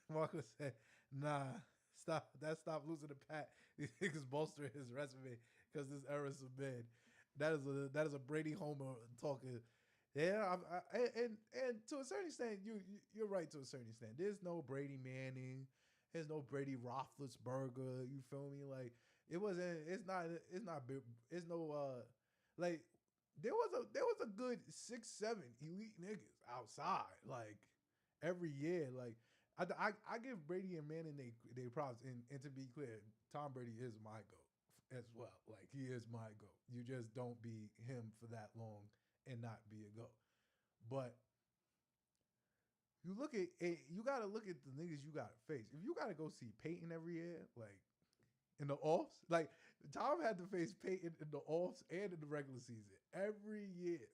Marco said, nah, stop losing to Pat. These niggas bolster his resume because this era's a man. That is a Brady Homer talking. Yeah, and to a certain extent, you're right to a certain extent. There's no Brady Manning, there's no Brady Roethlisberger. You feel me? Like, like, there was a good 6-7 elite niggas outside, like, every year. Like, I give Brady and Manning they props, and to be clear, Tom Brady is my GOAT as well. Like, he is my GOAT. You just don't be him for that long and not be a GOAT. But you gotta look at the niggas you gotta face. If you gotta go see Peyton every year, like, in the offs, like, Tom had to face Peyton in the offs and in the regular season every year.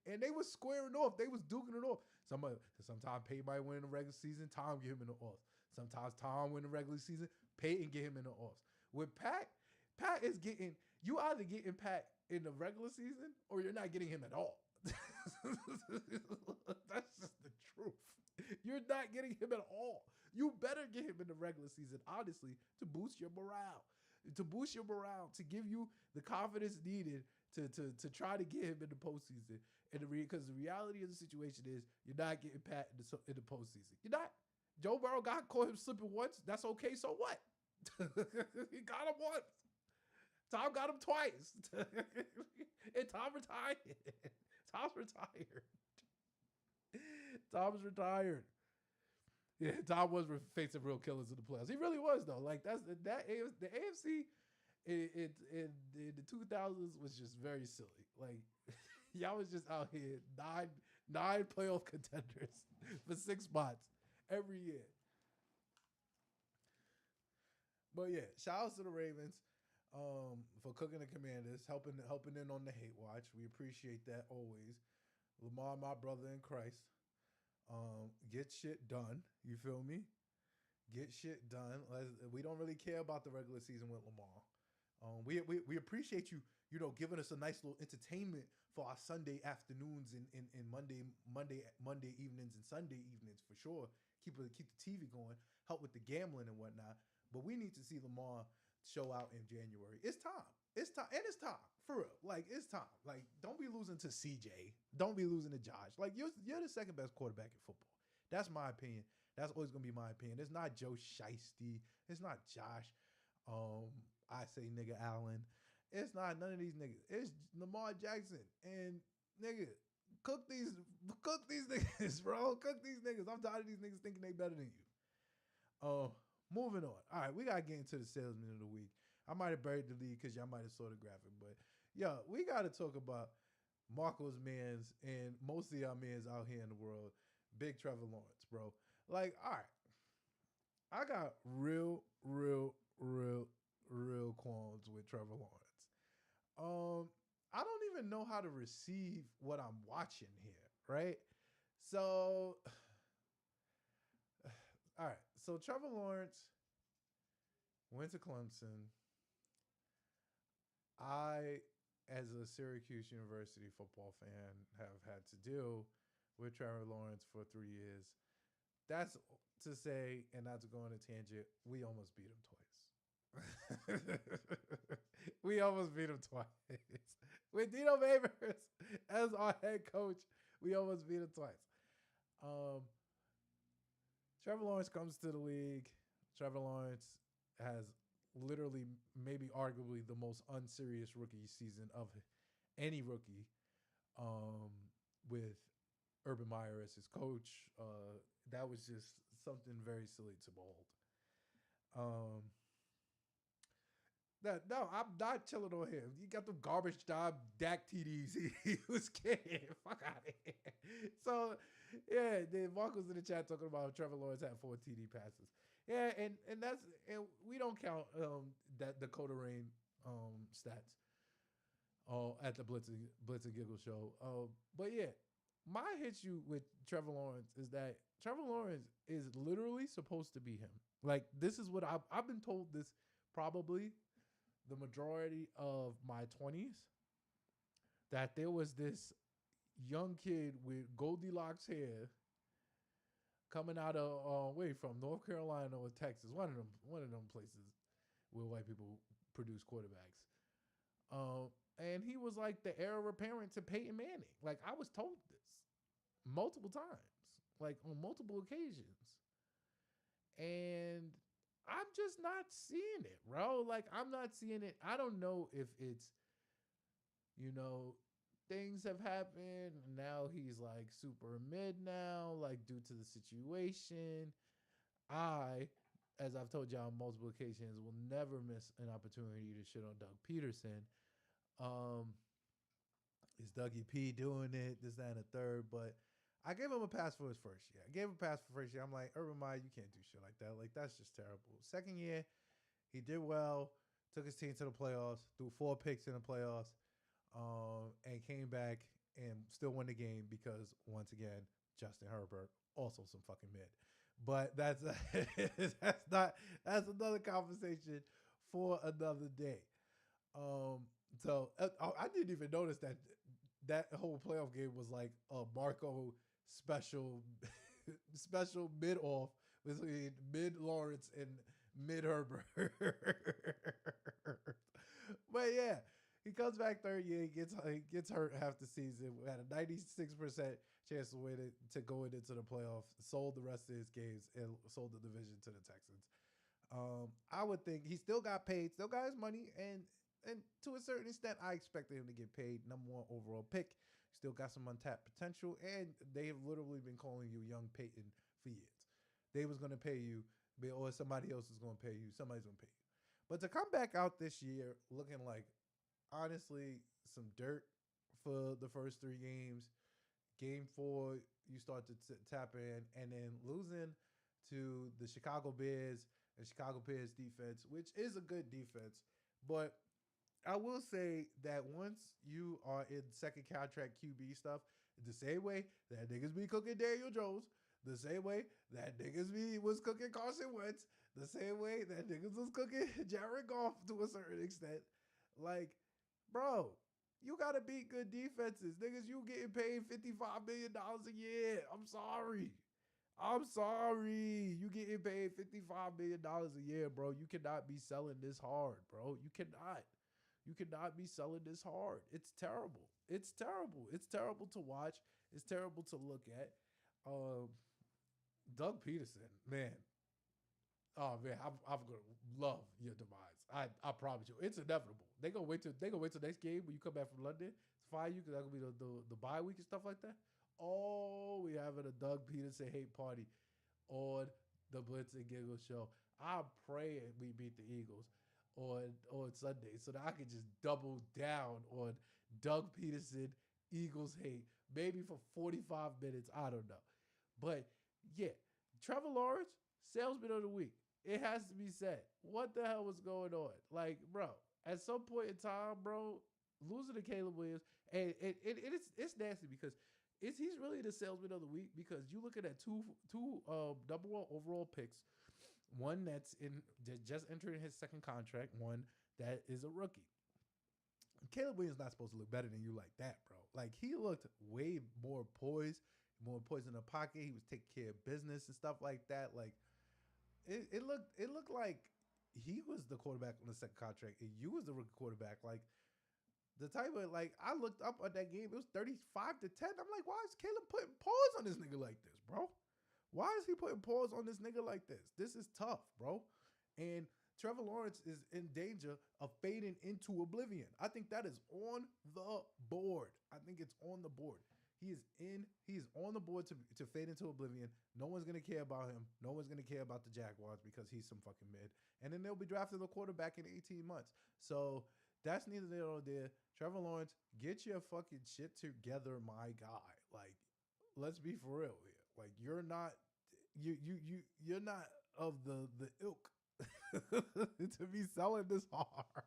And they was squaring off. They was duking it off. Sometimes Peyton might win in the regular season, Tom get him in the offs. Sometimes Tom win the regular season, Peyton get him in the offs. With Pat is getting, you either getting Pat in the regular season or you're not getting him at all. That's just the truth. You're not getting him at all. You better get him in the regular season, honestly, to boost your morale. To give you the confidence needed to try to get him in the postseason. And because the reality of the situation is you're not getting Pat in the postseason. You're not. Joe Burrow caught him slipping once. That's okay. So what? He got him once. Tom got him twice. And Tom retired. Tom's retired. Yeah, Tom was facing real killers in the playoffs. He really was, though. Like, the AFC in the 2000s was just very silly. Like, y'all was just out here nine playoff contenders for 6 spots every year. But yeah, shout outs to the Ravens for cooking the Commanders, helping in on the hate watch. We appreciate that always. Lamar, my brother in Christ. Get shit done. You feel me? Get shit done. We don't really care about the regular season with Lamar. We appreciate you giving us a nice little entertainment for our Sunday afternoons and Monday evenings and Sunday evenings for sure. Keep the TV going, help with the gambling and whatnot. But we need to see Lamar show out in January. It's time. It's time. And it's time. For real. Like, it's time. Like, don't be losing to CJ. Don't be losing to Josh. Like, you're the second best quarterback in football. That's my opinion. That's always going to be my opinion. It's not Joe Shiesty. It's not Josh. I say nigga Allen. It's not none of these niggas. It's Lamar Jackson. And nigga, cook these niggas, bro. Cook these niggas. I'm tired of these niggas thinking they better than you. Moving on. All right, we got to get into the salesman of the week. I might have buried the lead because y'all might have saw the graphic, but yo, we got to talk about Marco's mans and most of y'all mans out here in the world, Big Trevor Lawrence, bro. Like, all right, I got real qualms with Trevor Lawrence. I don't even know how to receive what I'm watching here, right? So, all right, so Trevor Lawrence went to Clemson, I, as a Syracuse University football fan, have had to deal with Trevor Lawrence for 3 years. That's to say, and not to go on a tangent, we almost beat him twice. We almost beat him twice. With Dino Babers as our head coach, we almost beat him twice. Um, Trevor Lawrence comes to the league. Trevor Lawrence has literally, maybe arguably, the most unserious rookie season of any rookie, um, with Urban Meyer as his coach. That was just something very silly to behold. Um, no, I'm not chilling on him. He got the garbage job Dak TDs. He was kidding. Fuck out of here. So, yeah, then Mark was in the chat talking about Trevor Lawrence had 4 TD passes. Yeah, and that's, and we don't count that Dakota Rain stats at the Blitz and Giggle show. But yeah, my issue with Trevor Lawrence is that Trevor Lawrence is literally supposed to be him. Like, this is what I've been told this probably the majority of my 20s, that there was this young kid with Goldilocks hair coming out of from North Carolina or Texas, one of them places where white people produce quarterbacks. And he was like the heir apparent to Peyton Manning. Like, I was told this multiple times, like on multiple occasions. And I'm just not seeing it, bro. Like, I'm not seeing it. I don't know if it's, things have happened. Now he's like super mid now, like due to the situation. I, as I've told y'all on multiple occasions, will never miss an opportunity to shit on Doug Peterson. Is Dougie P doing it? This, that, and the third. But I gave him a pass for his first year. I'm like, Urban Meyer, you can't do shit like that. Like, that's just terrible. Second year, he did well, took his team to the playoffs, threw 4 picks in the playoffs, and came back and still won the game because, once again, Justin Herbert, also some fucking mid. But that's that's another conversation for another day. So I didn't even notice that whole playoff game was like a Marco special mid off between mid Lawrence and mid Herbert. But yeah, he comes back third year, he gets hurt half the season. We had a 96% chance to win it, to go into the playoffs. Sold the rest of his games and sold the division to the Texans. I would think he still got paid, still got his money, and to a certain extent, I expected him to get paid. Number 1 overall pick. Still got some untapped potential, and they have literally been calling you Young Peyton for years. They was going to pay you, or somebody else is going to pay you. Somebody's going to pay you. But to come back out this year looking like, honestly, some dirt for the first 3 games. Game 4, you start to tap in, and then losing to the Chicago Bears and Chicago Bears defense, which is a good defense. But I will say that once you are in second contract QB stuff, the same way that niggas be cooking Daniel Jones, the same way that niggas was cooking Carson Wentz, the same way that niggas was cooking Jared Goff to a certain extent. Like, bro, you got to beat good defenses. Niggas, you getting paid $55 million a year. I'm sorry. You getting paid $55 million a year, bro. You cannot be selling this hard, bro. You cannot. You cannot be selling this hard. It's terrible. It's terrible. It's terrible to watch. It's terrible to look at. Doug Peterson, man. Oh man, I'm gonna love your demise. I promise you, it's inevitable. They gonna wait till next game when you come back from London to fire you, because that's gonna be the bye week and stuff like that. Oh, we having a Doug Peterson hate party on the Blitz and Giggle show. I pray we beat the Eagles on Sunday so that I can just double down on Doug Peterson Eagles hate, maybe for 45 minutes. I don't know. But yeah, Trevor Lawrence, salesman of the week. It has to be said. What the hell was going on? Like, bro, at some point in time, bro, losing to Caleb Williams, and it's nasty because he's really the salesman of the week, because you looking at two number 1 overall picks, one that's just entering his second contract, one that is a rookie. Caleb Williams not supposed to look better than you like that, bro. Like he looked way more poised in the pocket. He was taking care of business and stuff like that. Like it looked like he was the quarterback on the second contract and you was the rookie quarterback. Like the type of like I looked up at that game, it was 35-10. I'm like, why is Caleb putting pause on this nigga like this, bro? Why is he putting pause on this nigga like this? This is tough, bro. And Trevor Lawrence is in danger of fading into oblivion. I think that is on the board. I think it's on the board. He is on the board to fade into oblivion. No one's going to care about him. No one's going to care about the Jaguars because he's some fucking mid. And then they'll be drafting a quarterback in 18 months. So that's neither there nor there. Trevor Lawrence, get your fucking shit together, my guy. Like, let's be for real here. Like, you're not of the ilk to be selling this hard.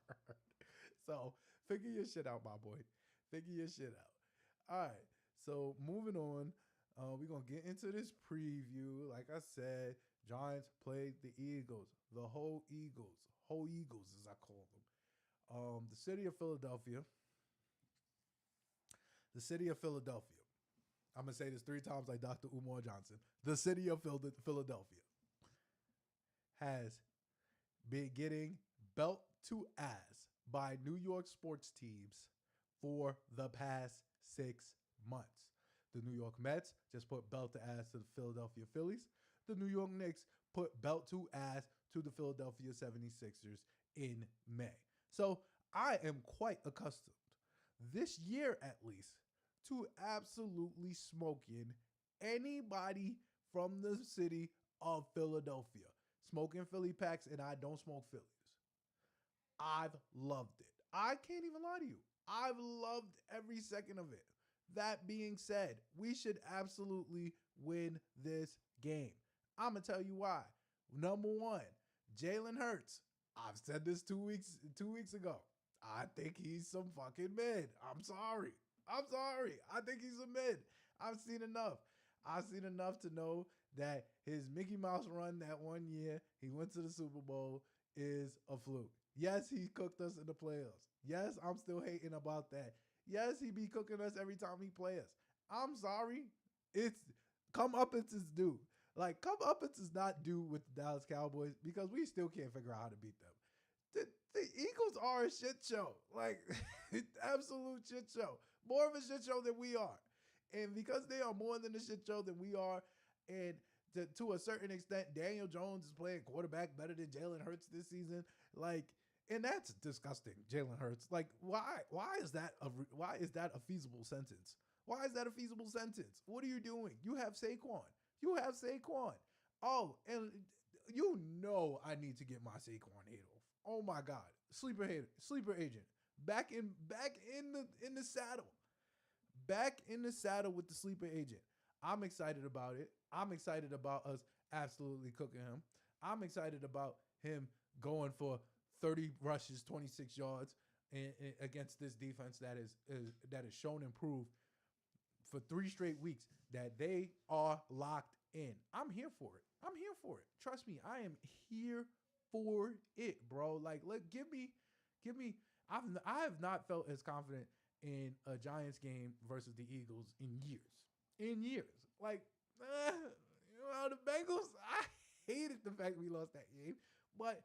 So figure your shit out, my boy. Figure your shit out. All right. So moving on, we're going to get into this preview. Like I said, Giants played the Eagles, the whole Eagles as I call them. The city of Philadelphia. I'm going to say this 3 times like Dr. Umar Johnson. The city of Philadelphia has been getting belt to ass by New York sports teams for the past 6 months. The New York Mets just put belt to ass to the Philadelphia Phillies. The New York Knicks put belt to ass to the Philadelphia 76ers in May. So I am quite accustomed, this year at least, to absolutely smoking anybody from the city of Philadelphia. Smoking Philly packs, and I don't smoke Phillies. I've loved it. I can't even lie to you. I've loved every second of it. That being said, we should absolutely win this game. I'm going to tell you why. Number one, Jalen Hurts. I've said this 2 weeks ago. I think he's some fucking mid. I'm sorry. I think he's a mid. I've seen enough to know that his Mickey Mouse run that one year he went to the Super Bowl is a fluke. Yes, he cooked us in the playoffs. Yes, I'm still hating about that. Yes, he be cooking us every time he plays us. I'm sorry. It's comeuppance is due. Like, comeuppance is not due with the Dallas Cowboys because we still can't figure out how to beat them. The Eagles are a shit show. Like, absolute shit show. More of a shit show than we are. And because they are more than a shit show than we are, and to a certain extent, Daniel Jones is playing quarterback better than Jalen Hurts this season. Like, and that's disgusting, Jalen Hurts. Like, why is that a feasible sentence? Why is that a feasible sentence? What are you doing? You have Saquon. Oh, and you know I need to get my Saquon hate off. Oh my God. Sleeper agent. Back in the saddle. Back in the saddle with the sleeper agent. I'm excited about it. I'm excited about us absolutely cooking him. I'm excited about him going for 30 rushes, 26 yards against this defense that is shown improved for 3 straight weeks, that they are locked in. I'm here for it. Trust me, I am here for it, bro. Like, give me. I have not felt as confident in a Giants game versus the Eagles in years. Like, the Bengals, I hated the fact we lost that game, but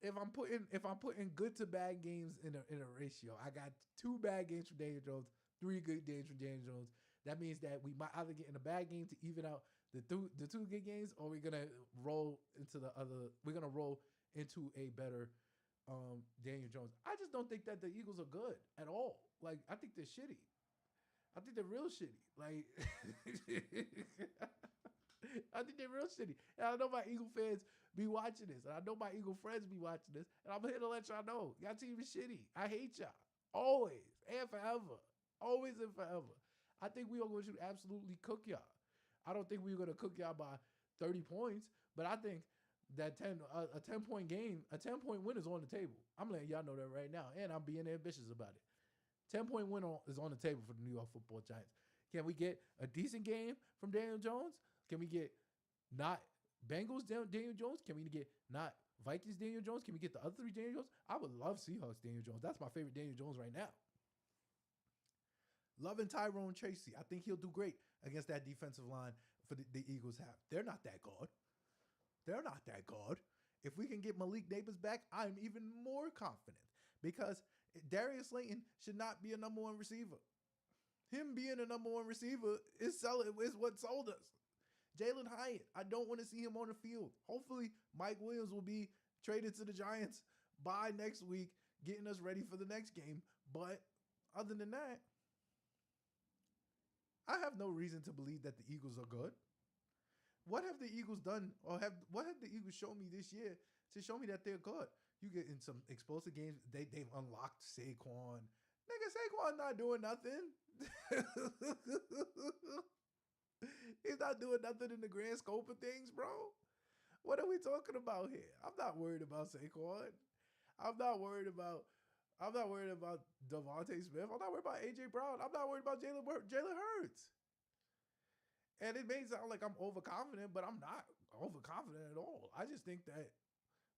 if I'm putting good to bad games in a ratio, I got 2 bad games from Daniel Jones, 3 good games from Daniel Jones. That means that we might either get in a bad game to even out the 2 good games, or we're gonna roll into a better Daniel Jones. I just don't think that the Eagles are good at all. Like, I think they're shitty. I think they're real shitty. Like, I think they're real shitty. And I know my Eagle fans be watching this. And I know my Eagle friends be watching this. And I'm here to let y'all know. Y'all team is shitty. I hate y'all. Always. And forever. Always and forever. I think we are going to absolutely cook y'all. I don't think we're going to cook y'all by 30 points. But I think that a 10-point game, a 10-point win is on the table. I'm letting y'all know that right now. And I'm being ambitious about it. 10-point win is on the table for the New York Football Giants. Can we get a decent game from Daniel Jones? Can we get not Bengals Daniel Jones? Can we get not Vikings Daniel Jones? Can we get the other 3 Daniel Jones? I would love Seahawks Daniel Jones. That's my favorite Daniel Jones right now. Loving Tyrone Tracy. I think he'll do great against that defensive line for the Eagles have. They're not that good. They're not that good. If we can get Malik Neighbors back, I'm even more confident because Darius Slayton should not be a number 1 receiver. Him being a number 1 receiver is what sold us. Jalen Hyatt, I don't want to see him on the field. Hopefully, Mike Williams will be traded to the Giants by next week, getting us ready for the next game. But other than that, I have no reason to believe that the Eagles are good. What have the Eagles done, or what have the Eagles shown me this year to show me that they're good? You get in some explosive games. They've unlocked Saquon. Nigga, Saquon not doing nothing. He's not doing nothing in the grand scope of things, bro. What are we talking about here? I'm not worried about Saquon. I'm not worried about Devontae Smith. I'm not worried about AJ Brown. I'm not worried about Jalen Hurts. And it may sound like I'm overconfident, but I'm not overconfident at all. I just think that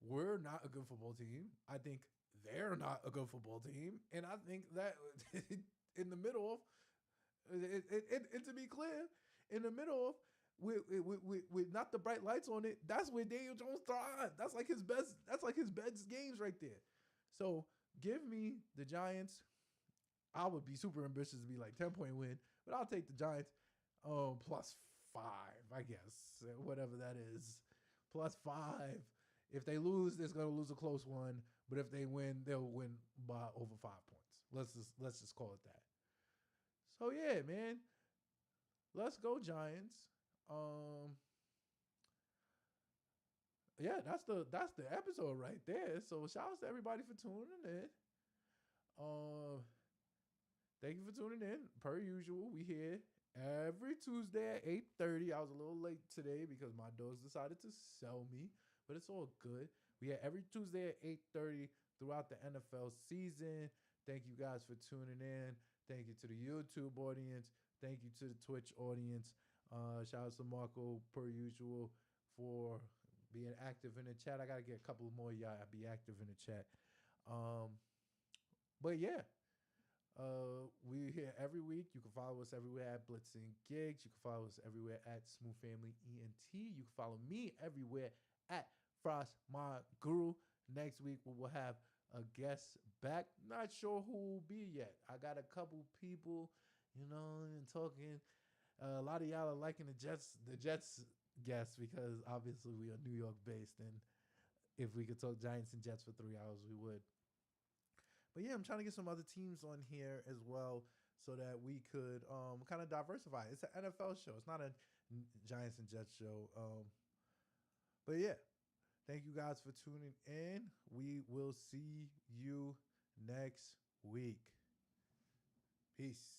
we're not a good football team. I think they're not a good football team. And I think that in the middle of, and to be clear, in the middle of, with not the bright lights on it, that's where Daniel Jones thrives. That's like his best games right there. So give me the Giants. I would be super ambitious to be like 10-point win, but I'll take the Giants +5, I guess, whatever that is, +5. If they lose, they're gonna lose a close one. But if they win, they'll win by over 5 points. Let's just call it that. So yeah, man, let's go Giants. Yeah, that's the episode right there. So shout out to everybody for tuning in. Thank you for tuning in. Per usual, we here every Tuesday at 8:30. I was a little late today because my dogs decided to sell me, but it's all good. We are every Tuesday at 8:30 throughout the NFL season. Thank you guys for tuning in. Thank you to the YouTube audience. Thank you to the Twitch audience. Shout out to Marco, per usual, for being active in the chat. I got to get a couple more of y'all to be active in the chat. But yeah. We're here every week. You can follow us everywhere at Blitz and Gigs. You can follow us everywhere at Smooth Family ENT. You can follow me everywhere at Frost My Guru. Next week we will have a guest back. Not sure who will be yet. I got a couple people, and talking. A lot of y'all are liking the Jets guests because obviously we are New York based, and if we could talk Giants and Jets for 3 hours, we would. But yeah, I'm trying to get some other teams on here as well so that we could kind of diversify. It's an NFL show. It's not a Giants and Jets show. But yeah, thank you guys for tuning in. We will see you next week. Peace.